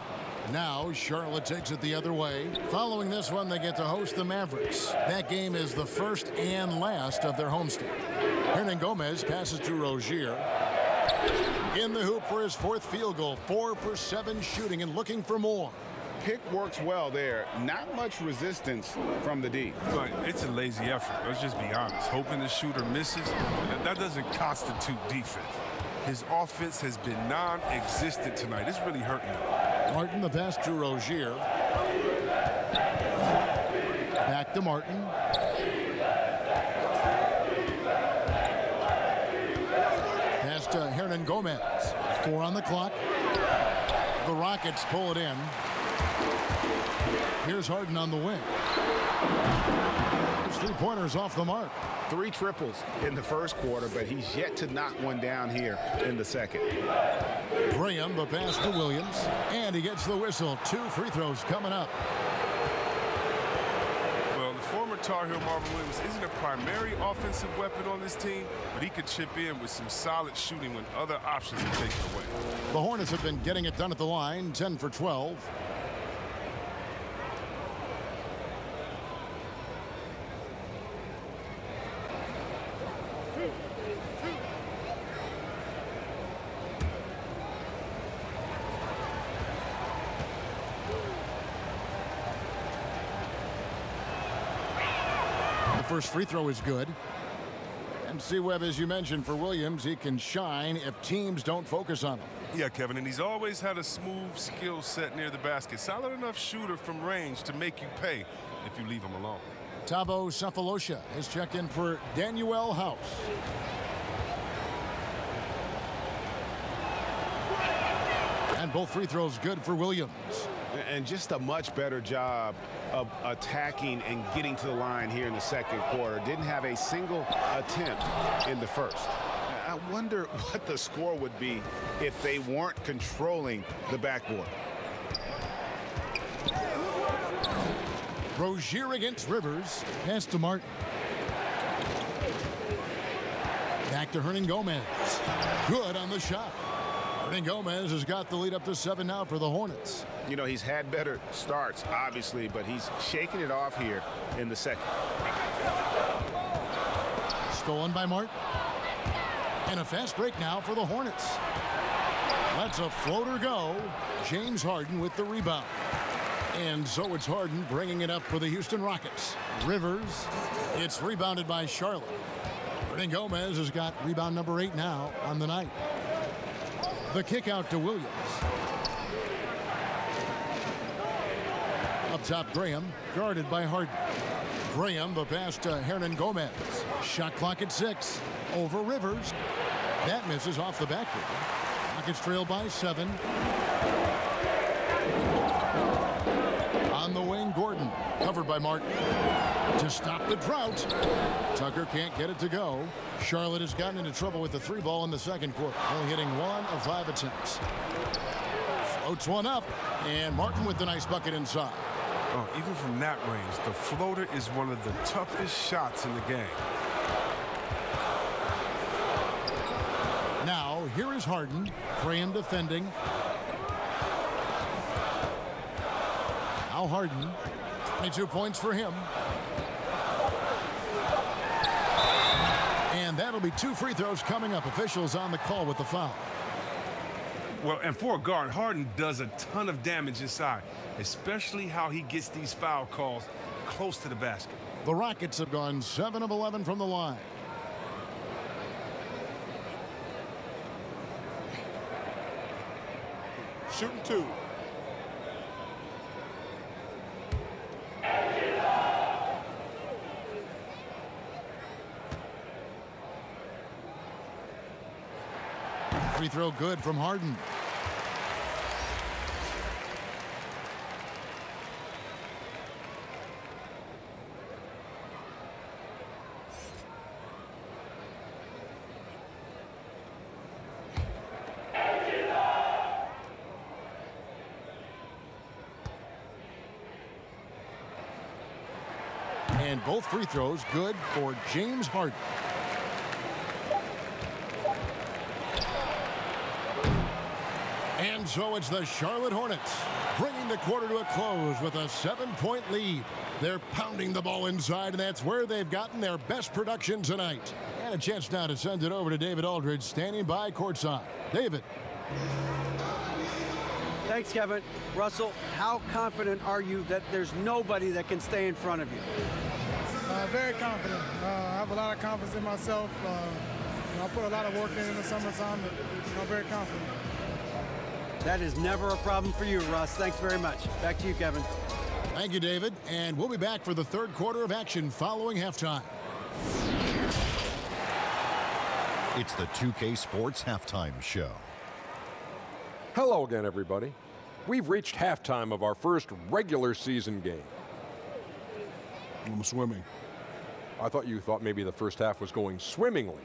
Now Charlotte takes it the other way. Following this one, they get to host the Mavericks. That game is the first and last of their homestand. Hernan Gomez passes to Rozier. In the hoop for his 4th field goal. 4 for 7 shooting and looking for more. Pick works well there. Not much resistance from the D. But it's a lazy effort. Let's just be honest. Hoping the shooter misses, that doesn't constitute defense. His offense has been non-existent tonight. It's really hurting him. Martin, the pass to Rozier. Back to Martin. Pass to Hernan Gomez. 4 on the clock. The Rockets pull it in. Here's Harden on the wing. His 3-pointers off the mark. 3 triples in the first quarter, but he's yet to knock one down here in the second. Graham, the pass to Williams. And he gets the whistle. 2 free throws coming up. Well, the former Tar Heel Marvin Williams isn't a primary offensive weapon on this team, but he could chip in with some solid shooting when other options are taken away. The Hornets have been getting it done at the line. 10 for 12. First free throw is good. And C-Webb, as you mentioned, for Williams, he can shine if teams don't focus on him. Yeah, Kevin, and he's always had a smooth skill set near the basket. Solid enough shooter from range to make you pay if you leave him alone. Thabo Sefolosha has checked in for Danuel House. And both free throws good for Williams. And just a much better job of attacking and getting to the line here in the second quarter. Didn't have a single attempt in the first. I wonder what the score would be if they weren't controlling the backboard. Rozier against Rivers. Pass to Martin. Back to Hernan Gomez. Good on the shot. Hernan Gomez has got the lead up to 7 now for the Hornets. You know, he's had better starts, obviously, but he's shaking it off here in the second. Stolen by Martin. And a fast break now for the Hornets. Lets a floater go. James Harden with the rebound. And so it's Harden bringing it up for the Houston Rockets. Rivers. It's rebounded by Charlotte. Hernan Gomez has got rebound number 8 now on the night. The kick out to Williams. Up top, Graham, guarded by Harden. Graham, the pass to Hernan Gomez. Shot clock at 6. Over Rivers. That misses off the back rim. Rockets trail by 7. On the wing, Gordon, covered by Martin. To stop the drought. Tucker can't get it to go. Charlotte has gotten into trouble with the 3 ball in the second quarter, only hitting 1 of 5 attempts. Floats one up, and Martin with the nice bucket inside. Oh, even from that range, the floater is one of the toughest shots in the game. Now, here is Harden. Graham defending. Now Harden. 22 points for him. And that'll be 2 free throws coming up. Officials on the call with the foul. Well, and for a guard, Harden does a ton of damage inside, especially how he gets these foul calls close to the basket. The Rockets have gone 7 of 11 from the line. Shooting 2. Free throw good from Harden. And both free throws good for James Harden. And so it's the Charlotte Hornets bringing the quarter to a close with a 7-point lead. They're pounding the ball inside, and that's where they've gotten their best production tonight. And a chance now to send it over to David Aldridge, standing by courtside. David. Thanks, Kevin. Russell, how confident are you that there's nobody that can stay in front of you? Very confident. I have a lot of confidence in myself. I put a lot of work in the summertime. I'm very confident. That is never a problem for you, Russ. Thanks very much. Back to you, Kevin. Thank you, David. And we'll be back for the third quarter of action following halftime. It's the 2K Sports Halftime Show. Hello again, everybody. We've reached halftime of our first regular season game. I'm swimming. I thought you thought maybe the first half was going swimmingly.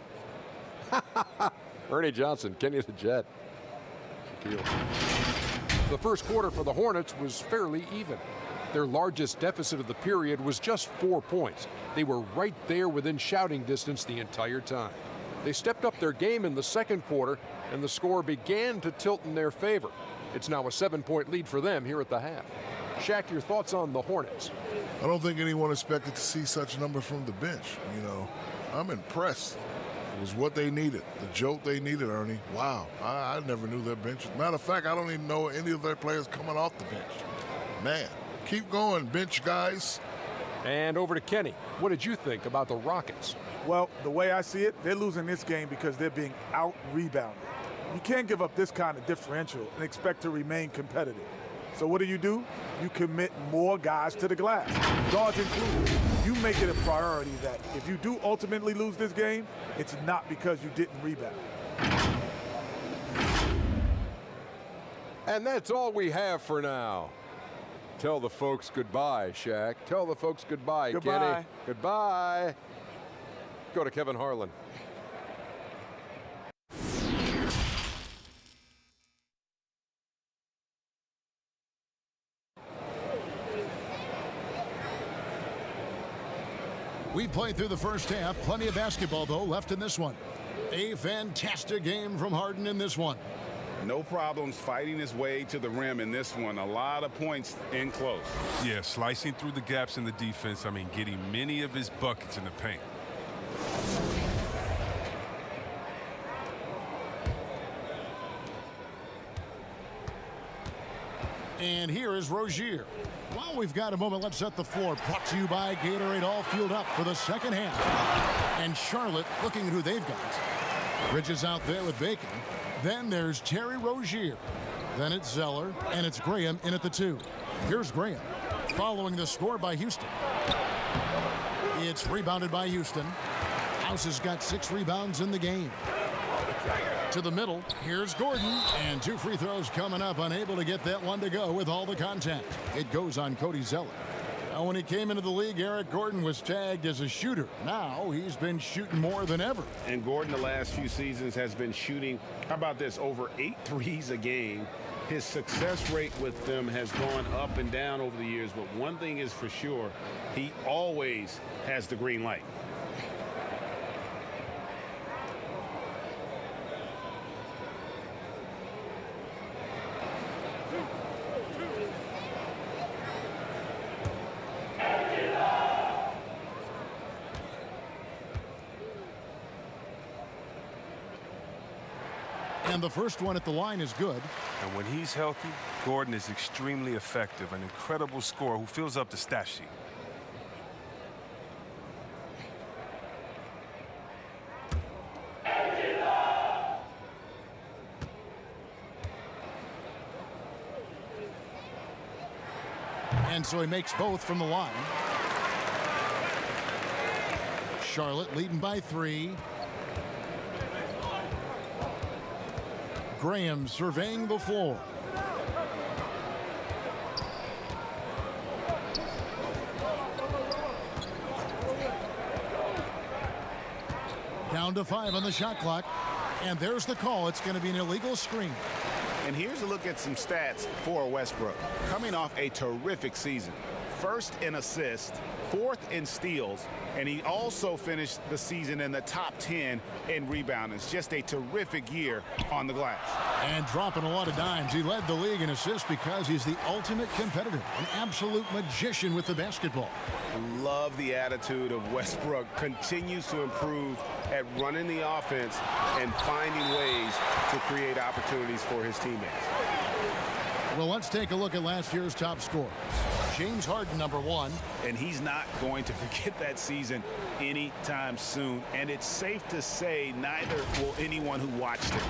Ernie Johnson, Kenny the Jet. Shaquille. The first quarter for the Hornets was fairly even. Their largest deficit of the period was just 4 points. They were right there within shouting distance the entire time. They stepped up their game in the second quarter, and the score began to tilt in their favor. It's now a 7-point lead for them here at the half. Shaq, your thoughts on the Hornets? I don't think anyone expected to see such numbers from the bench. You know, I'm impressed. It was what they needed, the jolt they needed, Ernie. Wow, I never knew their bench. Matter of fact, I don't even know any of their players coming off the bench. Man, keep going, bench guys. And over to Kenny. What did you think about the Rockets? Well, the way I see it, they're losing this game because they're being out-rebounded. You can't give up this kind of differential and expect to remain competitive. So what do? You commit more guys to the glass, guards included. You make it a priority that if you do ultimately lose this game, it's not because you didn't rebound. And that's all we have for now. Tell the folks goodbye, Shaq. Tell the folks goodbye, Goodbye. Kenny. Goodbye. Go to Kevin Harlan. We played through the first half. Plenty of basketball, though, left in this one. A fantastic game from Harden in this one. No problems fighting his way to the rim in this one. A lot of points in close. Yeah, slicing through the gaps in the defense. I mean, getting many of his buckets in the paint. And here is Rozier. While we've got a moment, let's set the floor. Brought to you by Gatorade, all fueled up for the second half. And Charlotte looking at who they've got. Bridges out there with Bacon. Then there's Terry Rozier. Then it's Zeller, and it's Graham in at the 2. Here's Graham, following the score by Houston. It's rebounded by Houston. House has got 6 rebounds in the game. To the middle, here's Gordon, and 2 free throws coming up, unable to get that one to go with all the contact. It goes on Cody Zeller. Now, when he came into the league, Eric Gordon was tagged as a shooter. Now he's been shooting more than ever. And Gordon the last few seasons has been shooting, how about this, over 8 threes a game. His success rate with them has gone up and down over the years, but one thing is for sure, he always has the green light. And the first one at the line is good. And when he's healthy, Gordon is extremely effective, an incredible scorer who fills up the stat sheet. And so he makes both from the line. Charlotte leading by 3. Graham surveying the floor. Down to 5 on the shot clock. And there's the call. It's going to be an illegal screen. And here's a look at some stats for Westbrook. Coming off a terrific season. 1st in assists, 4th in steals, and he also finished the season in the top 10 in rebounding. It's just a terrific year on the glass. And dropping a lot of dimes. He led the league in assists because he's the ultimate competitor, an absolute magician with the basketball. Love the attitude of Westbrook. Continues to improve at running the offense and finding ways to create opportunities for his teammates. Well, let's take a look at last year's top scorer. James Harden, number 1. And he's not going to forget that season anytime soon. And it's safe to say neither will anyone who watched it.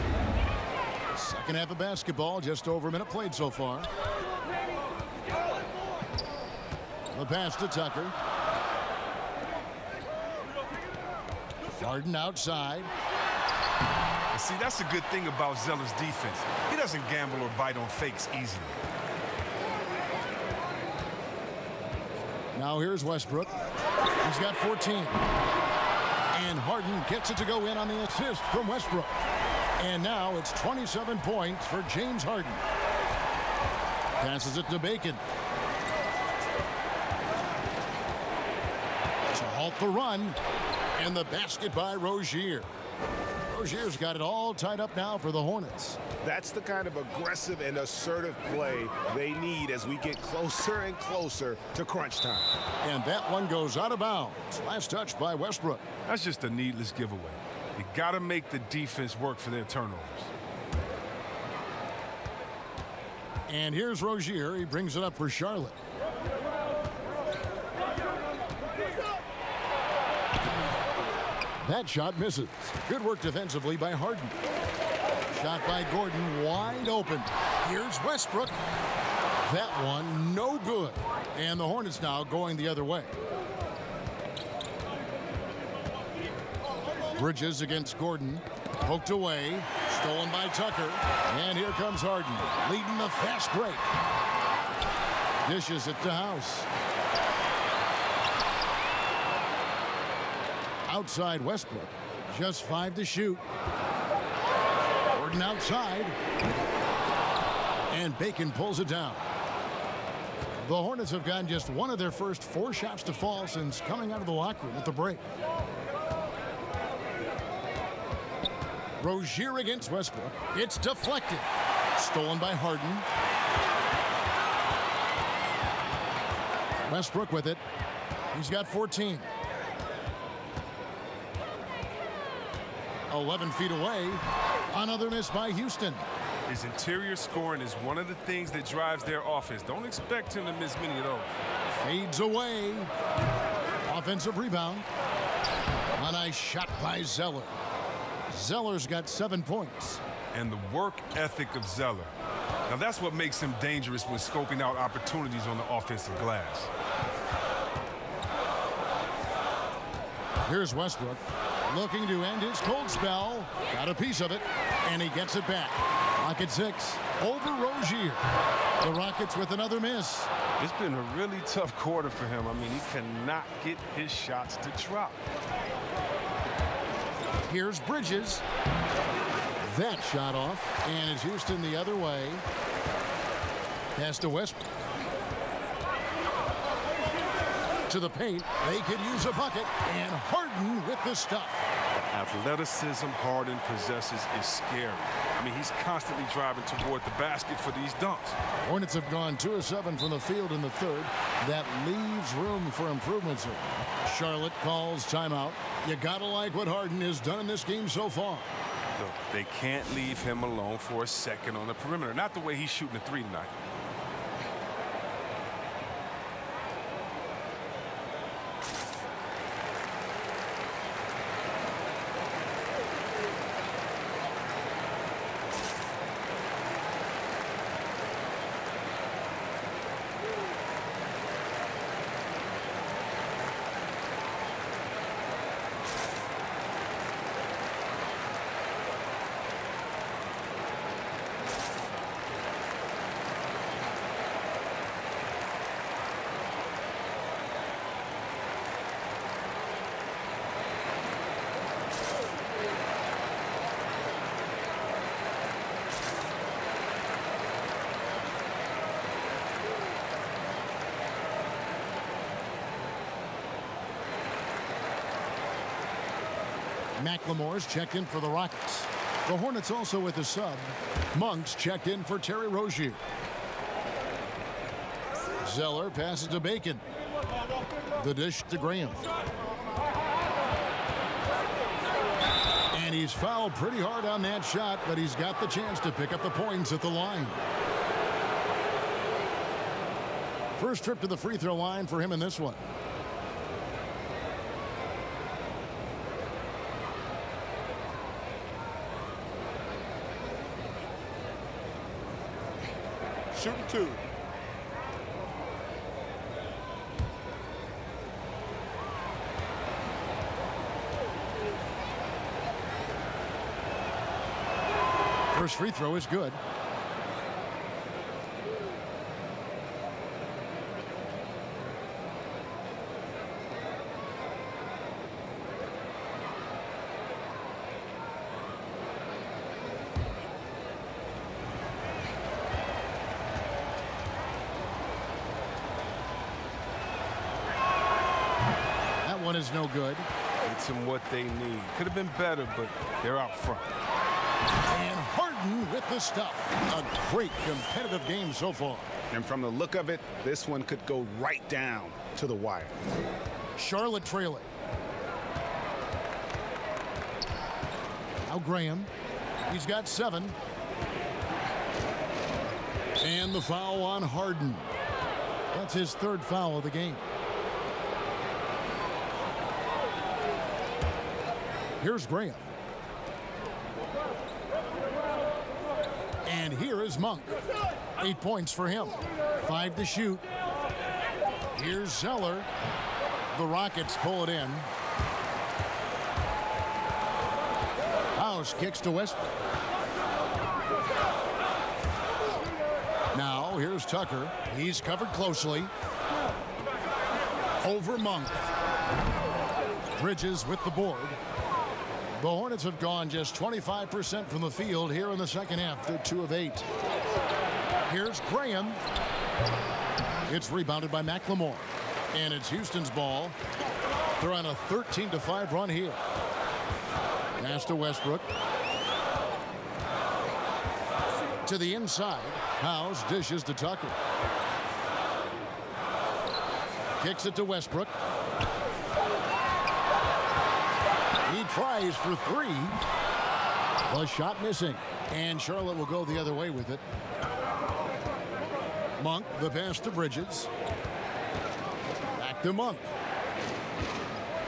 Second half of basketball, just over a minute played so far. The pass to Tucker. Harden outside. See, that's a good thing about Zeller's defense. He doesn't gamble or bite on fakes easily. Now here's Westbrook. He's got 14. And Harden gets it to go in on the assist from Westbrook. And now it's 27 points for James Harden. Passes it to Bacon. To halt the run. And the basket by Rozier. Rozier's got it all tied up now for the Hornets. That's the kind of aggressive and assertive play they need as we get closer and closer to crunch time. And that one goes out of bounds. Last touch by Westbrook. That's just a needless giveaway. You got to make the defense work for their turnovers. And here's Rozier. He brings it up for Charlotte. That shot misses. Good work defensively by Harden. Shot by Gordon, wide open. Here's Westbrook. That one, no good. And the Hornets now going the other way. Bridges against Gordon. Poked away. Stolen by Tucker. And here comes Harden, leading the fast break. Dishes it to House. Outside Westbrook. Just 5 to shoot. Gordon outside. And Bacon pulls it down. The Hornets have gotten just one of their first 4 shots to fall since coming out of the locker room at the break. Rozier against Westbrook. It's deflected. Stolen by Harden. Westbrook with it. He's got 14. 11 feet away. Another miss by Houston. His interior scoring is one of the things that drives their offense. Don't expect him to miss many of those. Fades away. Offensive rebound. A nice shot by Zeller. Zeller's got 7 points. And the work ethic of Zeller. Now that's what makes him dangerous when scoping out opportunities on the offensive glass. Here's Westbrook looking to end his cold spell. Got a piece of it, and he gets it back. Rocket 6 over Rozier. The Rockets with another miss. It's been a really tough quarter for him. I mean, he cannot get his shots to drop. Here's Bridges. That shot off, and it's Houston the other way. Pass to Westbrook. To the paint. They could use a bucket, and Harden with the stuff. The athleticism Harden possesses is scary. I mean, he's constantly driving toward the basket for these dunks. Hornets have gone 2 of 7 from the field in the third. That leaves room for improvements here. Charlotte calls timeout. You gotta like what Harden has done in this game so far. Look, they can't leave him alone for a second on the perimeter. Not the way he's shooting a 3 tonight. McLemore's checked in for the Rockets. The Hornets also with a sub. Monk's checked in for Terry Rozier. Zeller passes to Bacon. The dish to Graham. And he's fouled pretty hard on that shot, but he's got the chance to pick up the points at the line. First trip to the free throw line for him in this one. Shooting 2. First free throw is good. One is no good. It's them what they need. Could have been better, but they're out front. And Harden with the stuff. A great competitive game so far. And from the look of it, this one could go right down to the wire. Charlotte trailing. Now Graham. He's got 7. And the foul on Harden. That's his 3rd foul of the game. Here's Graham. And here is Monk. 8 points for him. 5 to shoot. Here's Zeller. The Rockets pull it in. House kicks to Westbrook. Now here's Tucker. He's covered closely. Over Monk. Bridges with the board. The Hornets have gone just 25% from the field here in the second half. They're 2 of 8. Here's Graham. It's rebounded by McLemore. And it's Houston's ball. They're on a 13-5 run here. Pass to Westbrook. To the inside. House dishes to Tucker. Kicks it to Westbrook. He tries for 3. The shot missing. And Charlotte will go the other way with it. Monk, the pass to Bridges. Back to Monk.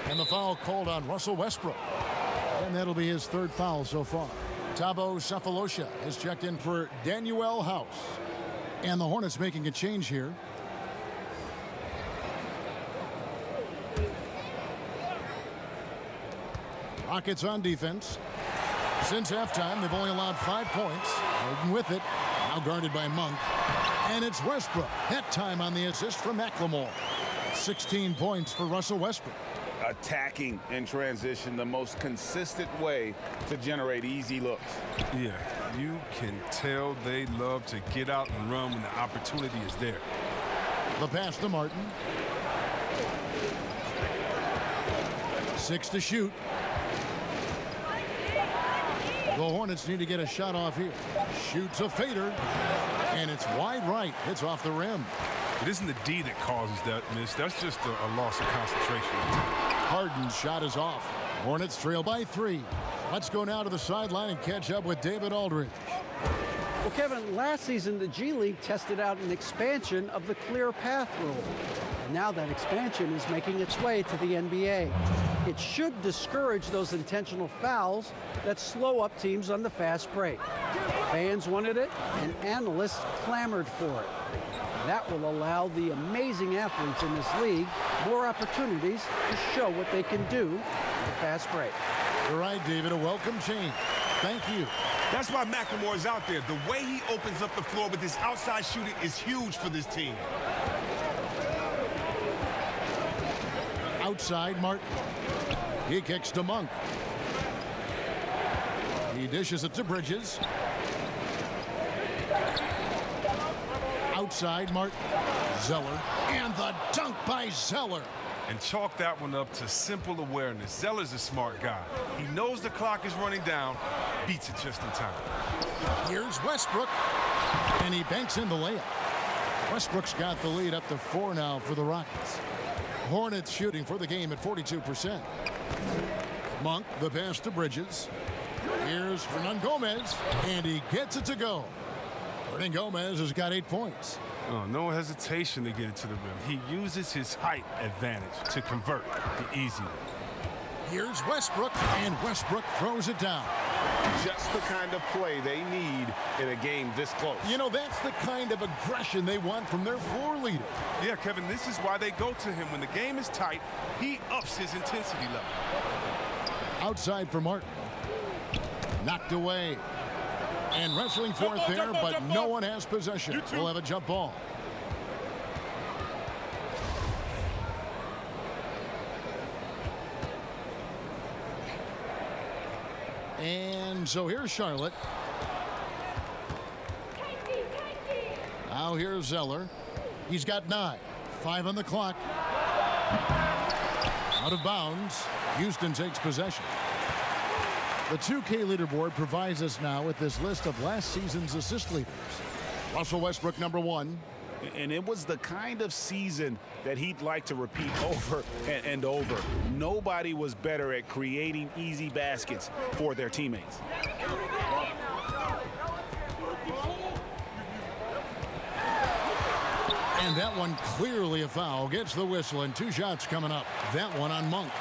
And the foul called on Russell Westbrook. And that'll be his third foul so far. Thabo Sefolosha has checked in for Danuel House. And the Hornets making a change here. Rockets on defense. Since halftime, they've only allowed 5 points. Harden with it. Now guarded by Monk. And it's Westbrook. That time on the assist from McLemore. 16 points for Russell Westbrook. Attacking in transition, the most consistent way to generate easy looks. Yeah, you can tell they love to get out and run when the opportunity is there. The pass to Martin. 6 to shoot. The Hornets need to get a shot off here. Shoots a fader. And it's wide right. It's off the rim. It isn't the D that causes that miss. That's just a loss of concentration. Harden's shot is off. Hornets trail by 3. Let's go now to the sideline and catch up with David Aldridge. Well, Kevin, last season the G League tested out an expansion of the clear path rule. And now that expansion is making its way to the NBA. It should discourage those intentional fouls that slow up teams on the fast break. Fans wanted it, and analysts clamored for it. That will allow the amazing athletes in this league more opportunities to show what they can do in the fast break. You're right, David. A welcome change. Thank you. That's why McLemore is out there. The way he opens up the floor with his outside shooting is huge for this team. Outside, Martin. He kicks to Monk. He dishes it to Bridges. Outside, Martin. Zeller. And the dunk by Zeller. And chalk that one up to simple awareness. Zeller's a smart guy. He knows the clock is running down, beats it just in time. Here's Westbrook. And he banks in the layup. Westbrook's got the lead up to 4 now for the Rockets. Hornets shooting for the game at 42%. Monk, the pass to Bridges. Here's Hernan Gomez, and he gets it to go. Hernan Gomez has got 8 points. Oh, no hesitation to get it to the rim. He uses his height advantage to convert the easy one. Here's Westbrook, and Westbrook throws it down. Just the kind of play they need in a game this close. You know, that's the kind of aggression they want from their floor leader. Yeah, Kevin, this is why they go to him. When the game is tight, he ups his intensity level. Outside for Martin. Knocked away. And wrestling for it there, but no one has possession. We'll have a jump ball. And so here's Charlotte. Now here's Zeller. He's got 9. 5 on the clock. Out of bounds. Houston takes possession. The 2K leaderboard provides us now with this list of last season's assist leaders. Russell Westbrook, #1. And it was the kind of season that he'd like to repeat over and over. Nobody was better at creating easy baskets for their teammates. And that one clearly a foul. Gets the whistle, and 2 shots coming up. That one on Monk.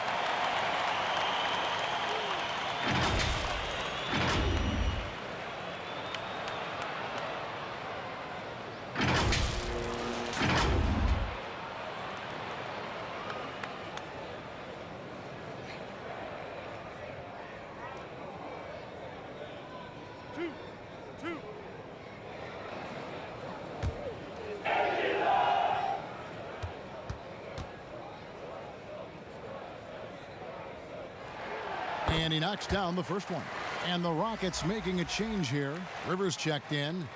And he knocks down the first one. And the Rockets making a change here. Rivers checked in.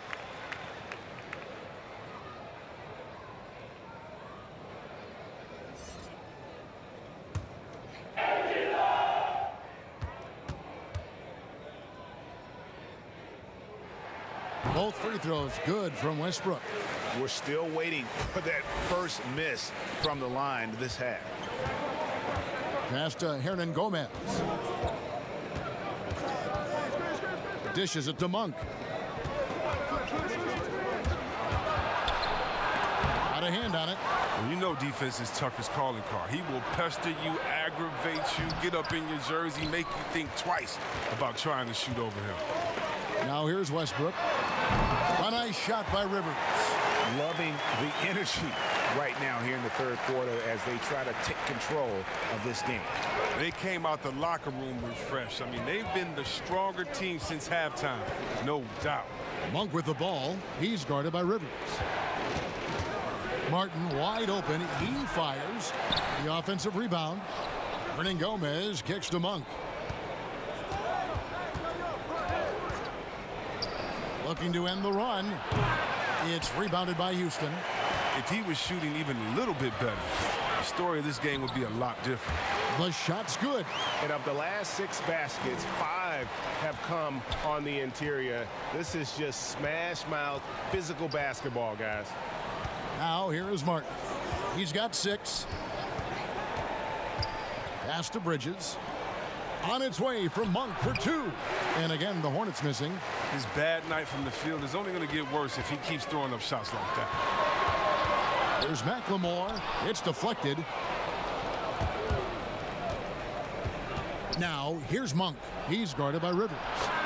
Both free throws good from Westbrook. We're still waiting for that first miss from the line this half. Pass to Hernan Gomez. Dishes it to Monk. Out of hand on it. And you know defense is Tucker's calling card. He will pester you, aggravate you, get up in your jersey, make you think twice about trying to shoot over him. Now here's Westbrook. A nice shot by Rivers. Loving the energy right now here in the third quarter as they try to take control of this game. They came out the locker room refreshed. I mean, they've been the stronger team since halftime, no doubt. Monk with the ball. He's guarded by Rivers. Martin wide open. He fires. The offensive rebound. Hernan Gomez kicks to Monk. Looking to end the run. It's rebounded by Houston. If he was shooting even a little bit better, the story of this game would be a lot different. The shot's good. And of the last 6 baskets, 5 have come on the interior. This is just smash mouth physical basketball, guys. Now here is Martin. He's got 6. Pass to Bridges. On its way from Monk for 2. And again, the Hornets missing. His bad night from the field is only going to get worse if he keeps throwing up shots like that. There's McLemore. It's deflected. Now, here's Monk. He's guarded by Rivers.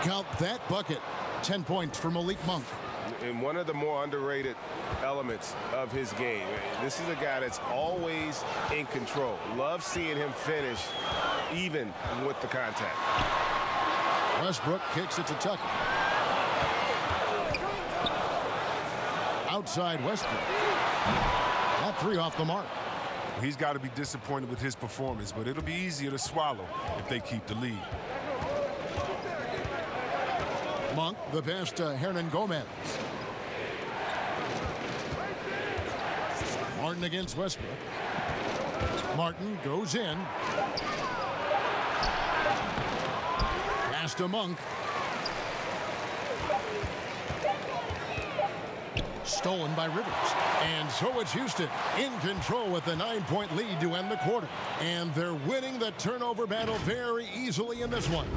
Count that bucket. 10 points for Malik Monk. And one of the more underrated elements of his game. This is a guy that's always in control. Love seeing him finish even with the contact. Westbrook kicks it to Tucker. Outside Westbrook. That 3 off the mark. He's got to be disappointed with his performance, but it'll be easier to swallow if they keep the lead. Monk, the pass to Hernan Gomez. Martin against Westbrook. Martin goes in. Pass to Monk. Stolen by Rivers. And so it's Houston in control with the 9-point lead to end the quarter. And they're winning the turnover battle very easily in this one.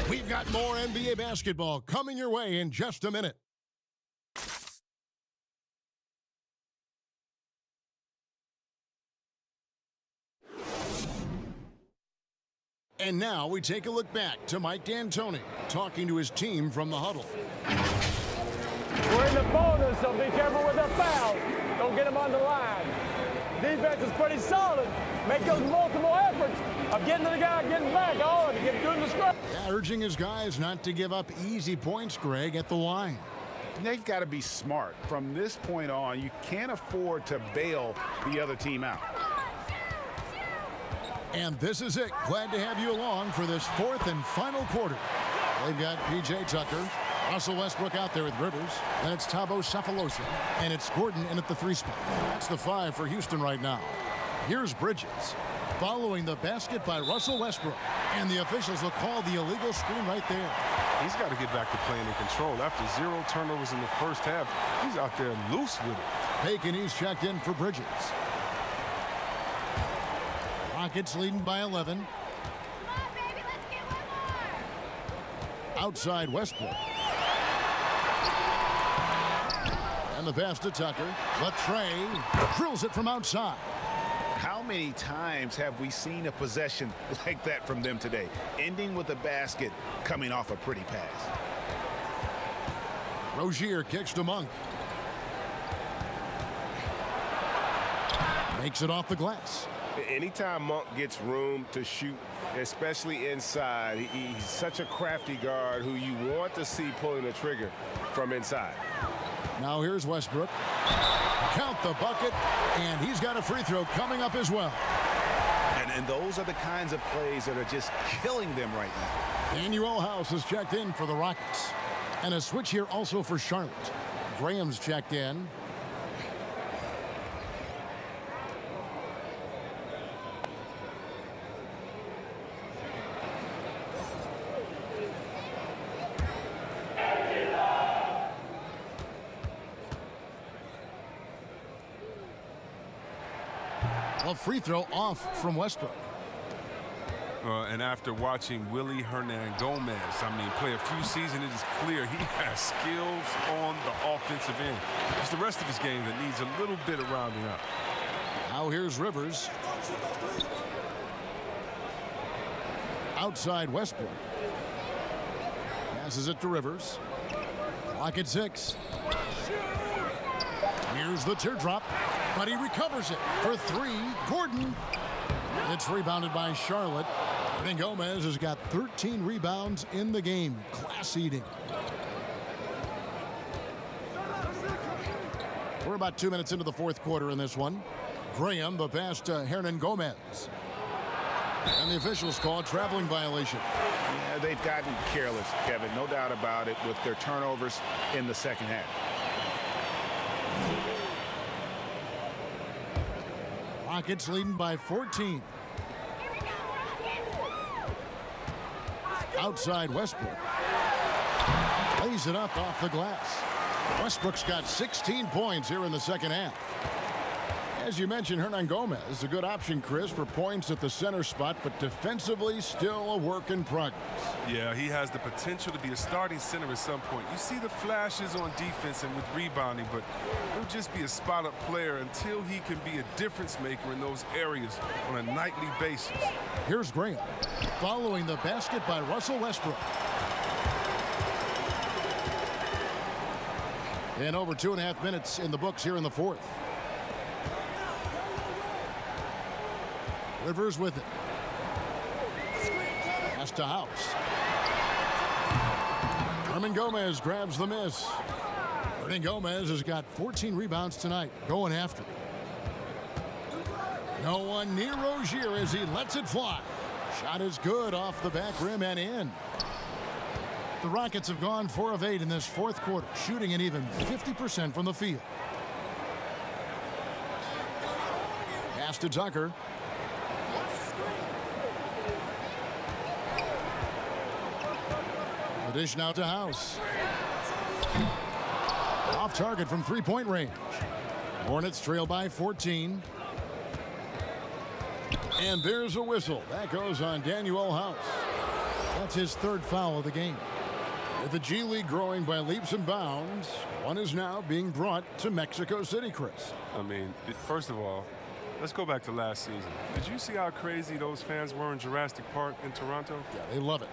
We've got more NBA basketball coming your way in just a minute. And now we take a look back to Mike D'Antoni talking to his team from the huddle. We're in the bonus, so be careful with their fouls. Don't get them on the line. Defense is pretty solid. Make those multiple efforts of getting to the guy, getting back, to get doing the scrum. Yeah, urging his guys not to give up easy points, Greg, at the line. They've got to be smart. From this point on, you can't afford to bail the other team out. And this is it. Glad to have you along for this 4th and final quarter. They've got P.J. Tucker, Russell Westbrook out there with Rivers. Then it's Thabo Sefolosha. And it's Gordon in at the 3 spot. That's the 5 for Houston right now. Here's Bridges. Following the basket by Russell Westbrook. And the officials will call the illegal screen right there. He's got to get back to playing in control. After 0 turnovers in the first half, he's out there loose with it. Bacon, he's checked in for Bridges. Rockets leading by 11. Outside Westbrook. And the pass to Tucker. Latrey drills it from outside. How many times have we seen a possession like that from them today? Ending with a basket, coming off a pretty pass. Rozier kicks to Monk. Makes it off the glass. Anytime Monk gets room to shoot, especially inside, he's such a crafty guard who you want to see pulling the trigger from inside. Now here's Westbrook. Count the bucket, and he's got a free throw coming up as well. And those are the kinds of plays that are just killing them right now. Daniel House is checked in for the Rockets. And a switch here also for Charlotte. Graham's checked in. A free throw off from Westbrook. And after watching Willie Hernan Gomez, play a few seasons, it is clear he has skills on the offensive end. It's the rest of his game that needs a little bit of rounding up. Now here's Rivers. Outside Westbrook. Passes it to Rivers. Clock at 6. Here's the teardrop, but he recovers it for 3. Gordon. It's rebounded by Charlotte. Hernan Gomez has got 13 rebounds in the game. Class eating. We're about 2 minutes into the fourth quarter in this one. Graham, the pass to Hernan Gomez. And the officials call a traveling violation. Yeah, they've gotten careless, Kevin. No doubt about it with their turnovers in the second half. Rockets leading by 14. Outside Westbrook. Lays it up off the glass. Westbrook's got 16 points here in the second half. As you mentioned, Hernan Gomez, a good option, Chris, for points at the center spot, but defensively still a work in progress. Yeah, he has the potential to be a starting center at some point. You see the flashes on defense and with rebounding, but he'll just be a spot-up player until he can be a difference maker in those areas on a nightly basis. Here's Graham, following the basket by Russell Westbrook. And over 2.5 minutes in the books here in the fourth. Rivers with it. Pass to House. Hernan Gomez grabs the miss. Hernan Gomez has got 14 rebounds tonight, going after. No one near Rozier as he lets it fly. Shot is good off the back rim and in. The Rockets have gone 4 of 8 in this fourth quarter, shooting an even 50% from the field. Pass to Tucker. The dish now to House. Off target from three-point range. Hornets trail by 14. And there's a whistle. That goes on Daniel House. That's his 3rd foul of the game. With the G League growing by leaps and bounds, one is now being brought to Mexico City, Chris. I mean, first of all, let's go back to last season. Did you see how crazy those fans were in Jurassic Park in Toronto? Yeah, they love it.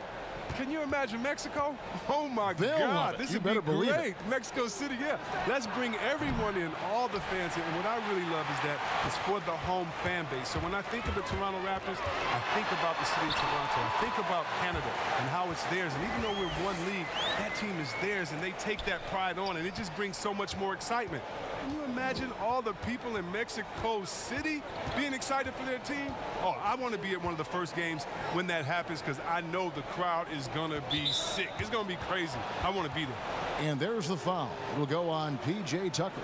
Can you imagine Mexico? Oh, my They'll God. This would be great. It. Mexico City, yeah. Let's bring everyone in, all the fans in. And what I really love is that it's for the home fan base. So when I think of the Toronto Raptors, I think about the city of Toronto. I think about Canada and how it's theirs. And even though we're one league, that team is theirs, and they take that pride on, and it just brings so much more excitement. Can you imagine all the people in Mexico City being excited for their team? Oh, I want to be at one of the first games when that happens because I know the crowd is going to be sick. It's going to be crazy. I want to be there. And there's the foul. It'll go on P.J. Tucker.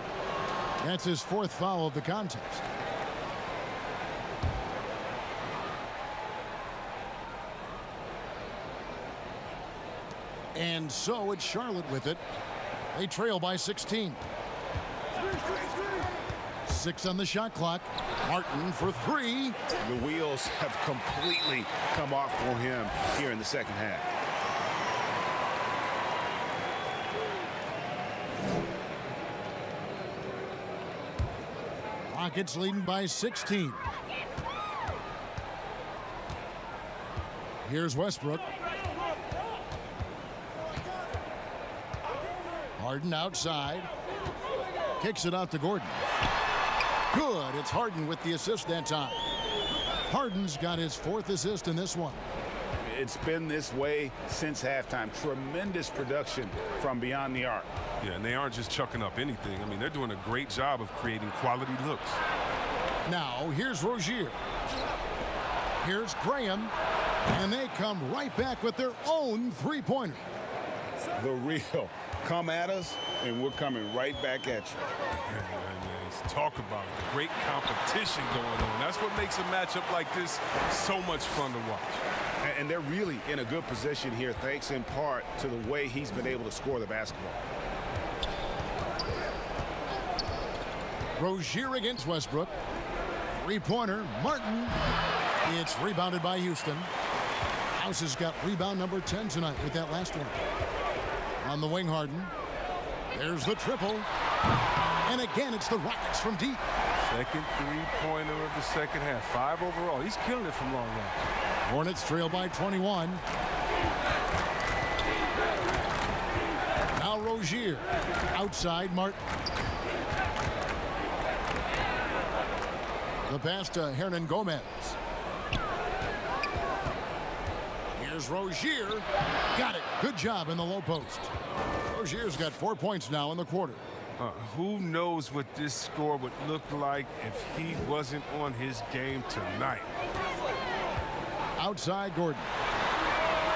That's his 4th foul of the contest. And so it's Charlotte with it. They trail by 16. 6 on the shot clock. Martin for 3. The wheels have completely come off for him here in the second half. Rockets leading by 16. Here's Westbrook. Harden outside. Kicks it out to Gordon. Good. It's Harden with the assist that time. Harden's got his 4th assist in this one. It's been this way since halftime. Tremendous production from beyond the arc. Yeah, and they aren't just chucking up anything. I mean, they're doing a great job of creating quality looks. Now, here's Rozier. Here's Graham. And they come right back with their own 3-pointer. The real. Come at us, and we're coming right back at you. Talk about it. The great competition going on. That's what makes a matchup like this so much fun to watch. And they're really in a good position here, thanks in part to the way he's been able to score the basketball. Rozier against Westbrook. 3-pointer, Martin. It's rebounded by Houston. House has got rebound number 10 tonight with that last one. On the wing, Harden. There's the triple. And again, it's the Rockets from deep. Second three-pointer of the second half. 5 overall. He's killing it from long range. Hornets trail by 21. Now Rozier. Outside Martin. The pass to Hernan Gomez. Here's Rozier. Got it. Good job in the low post. Rozier's got 4 points now in the quarter. Who knows what this score would look like if he wasn't on his game tonight. Outside Gordon.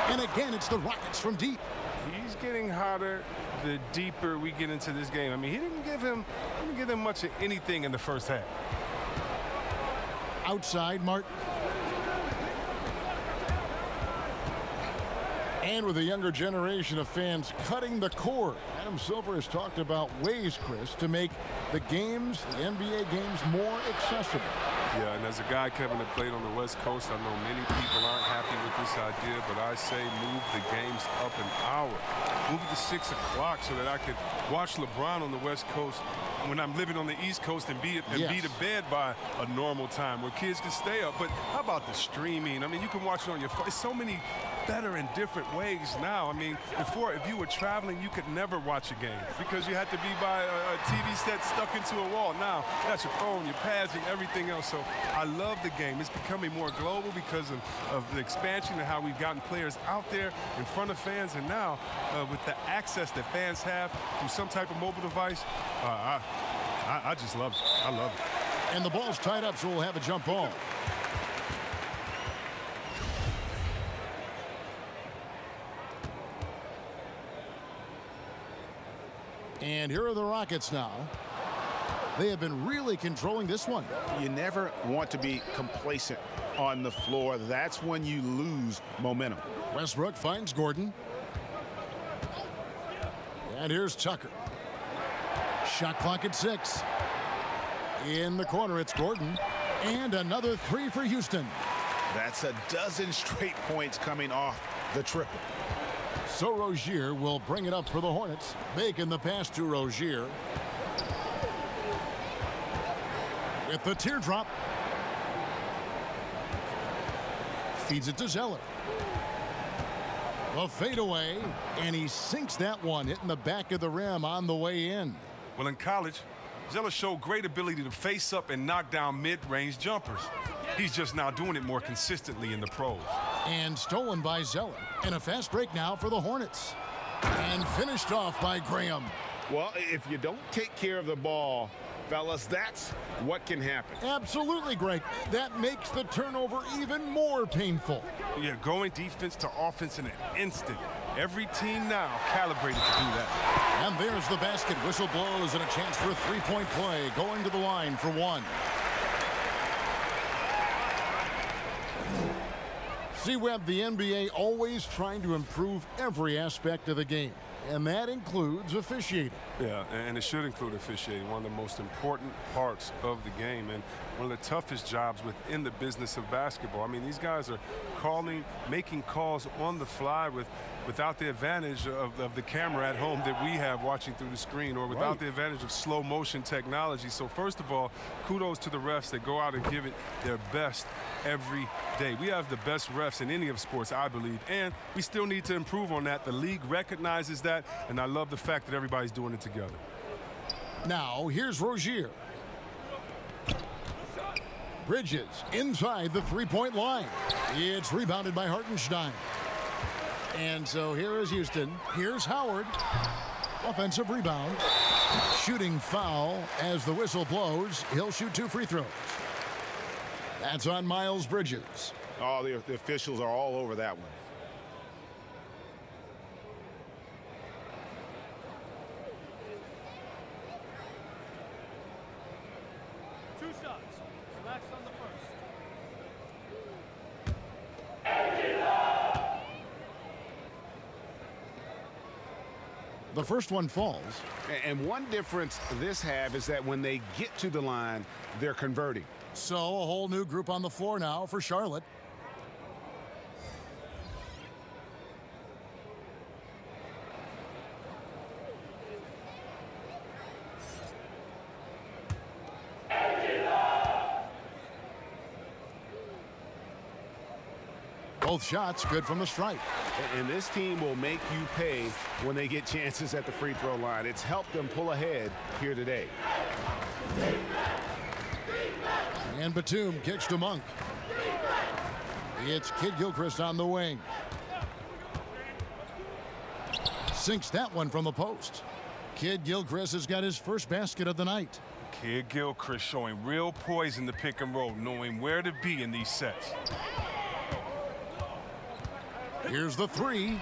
And again, it's the Rockets from deep. He's getting hotter the deeper we get into this game. I mean, he didn't give him much of anything in the first half. Outside Martin. And with a younger generation of fans cutting the cord, Adam Silver has talked about ways, Chris, to make the games, the NBA games, more accessible. Yeah, and as a guy, Kevin, that played on the West Coast, I know many people aren't happy with this idea, but I say move the games up an hour. Move it to 6 o'clock so that I could watch LeBron on the West Coast when I'm living on the East Coast and be to bed by a normal time where kids can stay up. But how about the streaming? I mean, you can watch it on your phone. It's so many better and different ways now. I mean, before, if you were traveling, you could never watch a game because you had to be by a TV set stuck into a wall. Now, that's your phone, your pads, and everything else. So I love the game. It's becoming more global because of the expansion and how we've gotten players out there in front of fans. And now, with the access that fans have through some type of mobile device, I just love it. I love it. And the ball's tied up, so we'll have a jump ball. And here are the Rockets now. They have been really controlling this one. You never want to be complacent on the floor. That's when you lose momentum. Westbrook finds Gordon. And here's Tucker. Shot clock at 6. In the corner, it's Gordon. And another 3 for Houston. That's a dozen straight points coming off the triple. So Rozier will bring it up for the Hornets. Making the pass to Rozier. With the teardrop. Feeds it to Zeller. A fadeaway, and he sinks that one, hitting the back of the rim on the way in. Well, in college, Zeller showed great ability to face up and knock down mid-range jumpers. He's just now doing it more consistently in the pros. And stolen by Zeller. And a fast break now for the Hornets. And finished off by Graham. Well, if you don't take care of the ball, fellas, that's what can happen. Absolutely, Greg. That makes the turnover even more painful. Yeah, going defense to offense in an instant. Every team now calibrated to do that. And there's the basket. Whistle blows and a chance for a three-point play. Going to the line for one. See, Webb, the NBA always trying to improve every aspect of the game. And that includes officiating. Yeah, and it should include officiating, one of the most important parts of the game and one of the toughest jobs within the business of basketball. I mean, these guys are making calls on the fly without the advantage of the camera at home that we have watching through the screen, or without the advantage of slow motion technology. So first of all, kudos to the refs that go out and give it their best every day. We have the best refs in any of sports, I believe, and we still need to improve on that. The league recognizes that, and I love the fact that everybody's doing it together. Now, here's Rozier. Bridges inside the three-point line. It's rebounded by Hartenstein. And so here is Houston. Here's Howard. Offensive rebound. Shooting foul as the whistle blows. He'll shoot 2 free throws. That's on Miles Bridges. Oh, the officials are all over that one. The first one falls. And one difference this have is that when they get to the line, they're converting. So a whole new group on the floor now for Charlotte. Both shots good from the stripe. And this team will make you pay when they get chances at the free throw line. It's helped them pull ahead here today. And Batum kicks to Monk. It's Kid Gilchrist on the wing. Sinks that one from the post. Kid Gilchrist has got his first basket of the night. Kid Gilchrist showing real poise in the pick and roll, knowing where to be in these sets. Here's the three.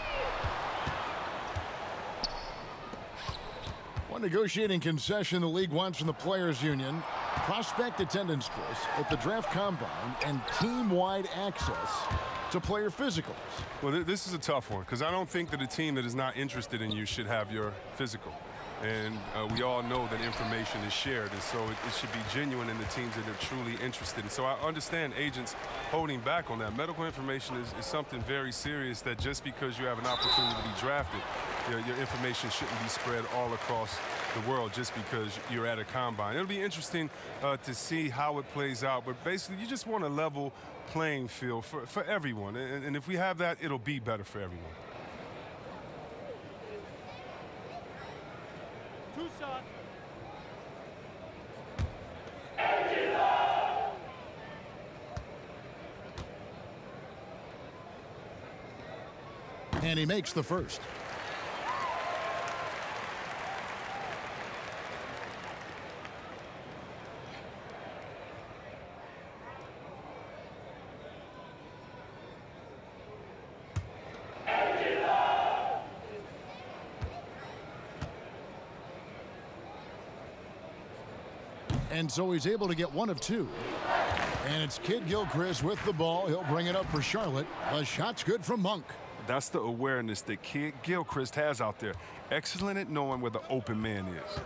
One negotiating concession the league wants from the Players Union. Prospect attendance, Chris, at the draft combine and team-wide access to player physicals. Well, this is a tough one because I don't think that a team that is not interested in you should have your physical. And we all know that information is shared, and so it should be genuine in the teams that are truly interested. And so I understand agents holding back on that. Medical information is something very serious that just because you have an opportunity to be drafted, your information shouldn't be spread all across the world just because you're at a combine. It'll be interesting to see how it plays out, but basically you just want a level playing field for everyone. And if we have that, it'll be better for everyone. And he makes the first. And so he's able to get one of two. And it's Kid Gilchrist with the ball. He'll bring it up for Charlotte. The shot's good from Monk. That's the awareness that Kid Gilchrist has out there. Excellent at knowing where the open man is.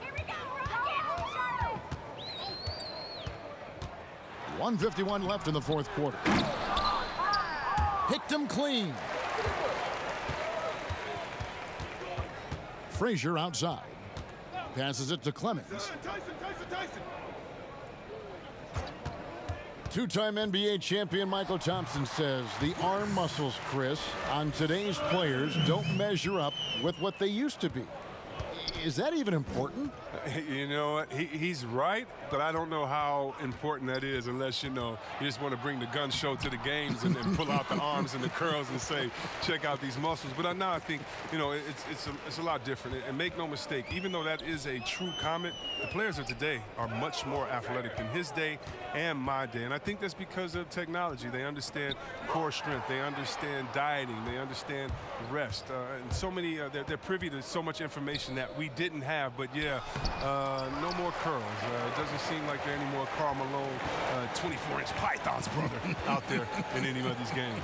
1:51 left in the fourth quarter. Picked him clean. Frazier outside. Passes it to Clemens. Two-time NBA champion Michael Thompson says the arm muscles, Chris, on today's players don't measure up with what they used to be. Is that even important? You know what? He's right, but I don't know how important that is unless, you just want to bring the gun show to the games and then pull out the arms and the curls and say, check out these muscles. But now I think, it's a lot different. And make no mistake, even though that is a true comment, the players of today are much more athletic than his day and my day. And I think that's because of technology. They understand core strength. They understand dieting. They understand rest. And so many, they're privy to so much information that we didn't have. But, yeah, no more curls. It doesn't seem like there are any more Karl Malone 24-inch pythons, brother, out there in any of these games.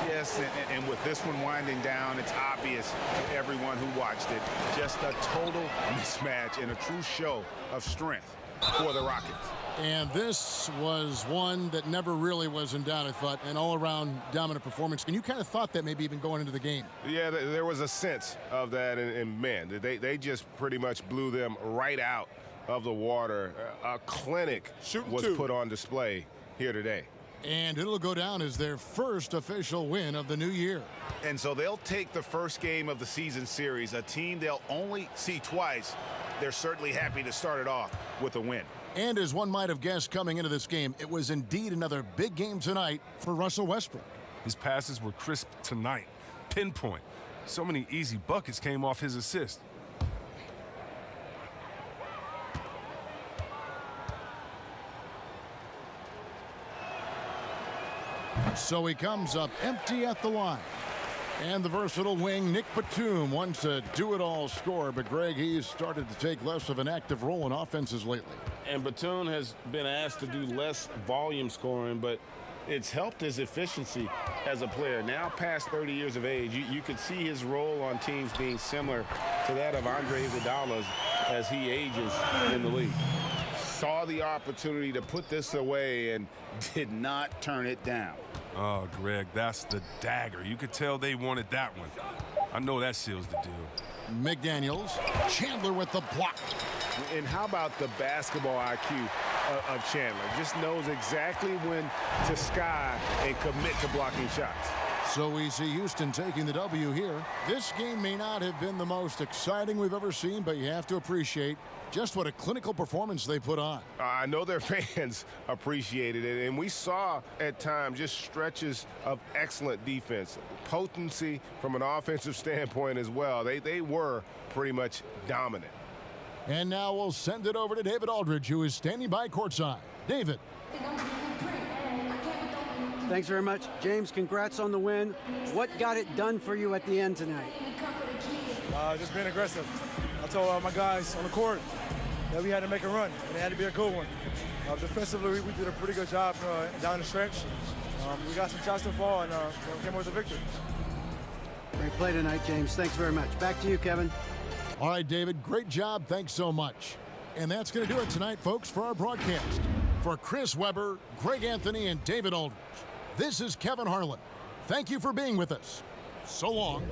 Yes, and with this one winding down, it's obvious to everyone who watched it. Just a total mismatch and a true show of strength for the Rockets. And this was one that never really was in doubt, I thought, an all-around dominant performance. And you kind of thought that maybe even going into the game. Yeah, there was a sense of that, and man, they just pretty much blew them right out of the water. A clinic was put on display here today. And it'll go down as their first official win of the new year. And so they'll take the first game of the season series, a team they'll only see twice. They're certainly happy to start it off with a win. And as one might have guessed coming into this game, it was indeed another big game tonight for Russell Westbrook. His passes were crisp tonight, pinpoint. So many easy buckets came off his assist. So he comes up empty at the line. And the versatile wing, Nick Batum, wants a do-it-all scorer, but Greg, he's started to take less of an active role in offenses lately. And Batum has been asked to do less volume scoring, but it's helped his efficiency as a player. Now past 30 years of age, you could see his role on teams being similar to that of Andre Iguodala's as he ages in the league. Saw the opportunity to put this away and did not turn it down. Oh, Greg, that's the dagger. You could tell they wanted that one. I know that seals the deal. McDaniels, Chandler with the block. And how about the basketball IQ of Chandler. Just knows exactly when to sky and commit to blocking shots. So we see Houston taking the W here. This game may not have been the most exciting we've ever seen, but you have to appreciate just what a clinical performance they put on. I know their fans appreciated it, and we saw at times just stretches of excellent defense, potency from an offensive standpoint as well. They were pretty much dominant. And now we'll send it over to David Aldridge, who is standing by courtside. David. Thanks very much. James, congrats on the win. What got it done for you at the end tonight? Just being aggressive. I told my guys on the court that we had to make a run, and it had to be a good one. Defensively, we did a pretty good job down the stretch. We got some shots to fall, and came with the victory. Great play tonight, James. Thanks very much. Back to you, Kevin. All right, David, great job. Thanks so much. And that's going to do it tonight, folks, for our broadcast. For Chris Webber, Greg Anthony, and David Aldridge, this is Kevin Harlan. Thank you for being with us. So long.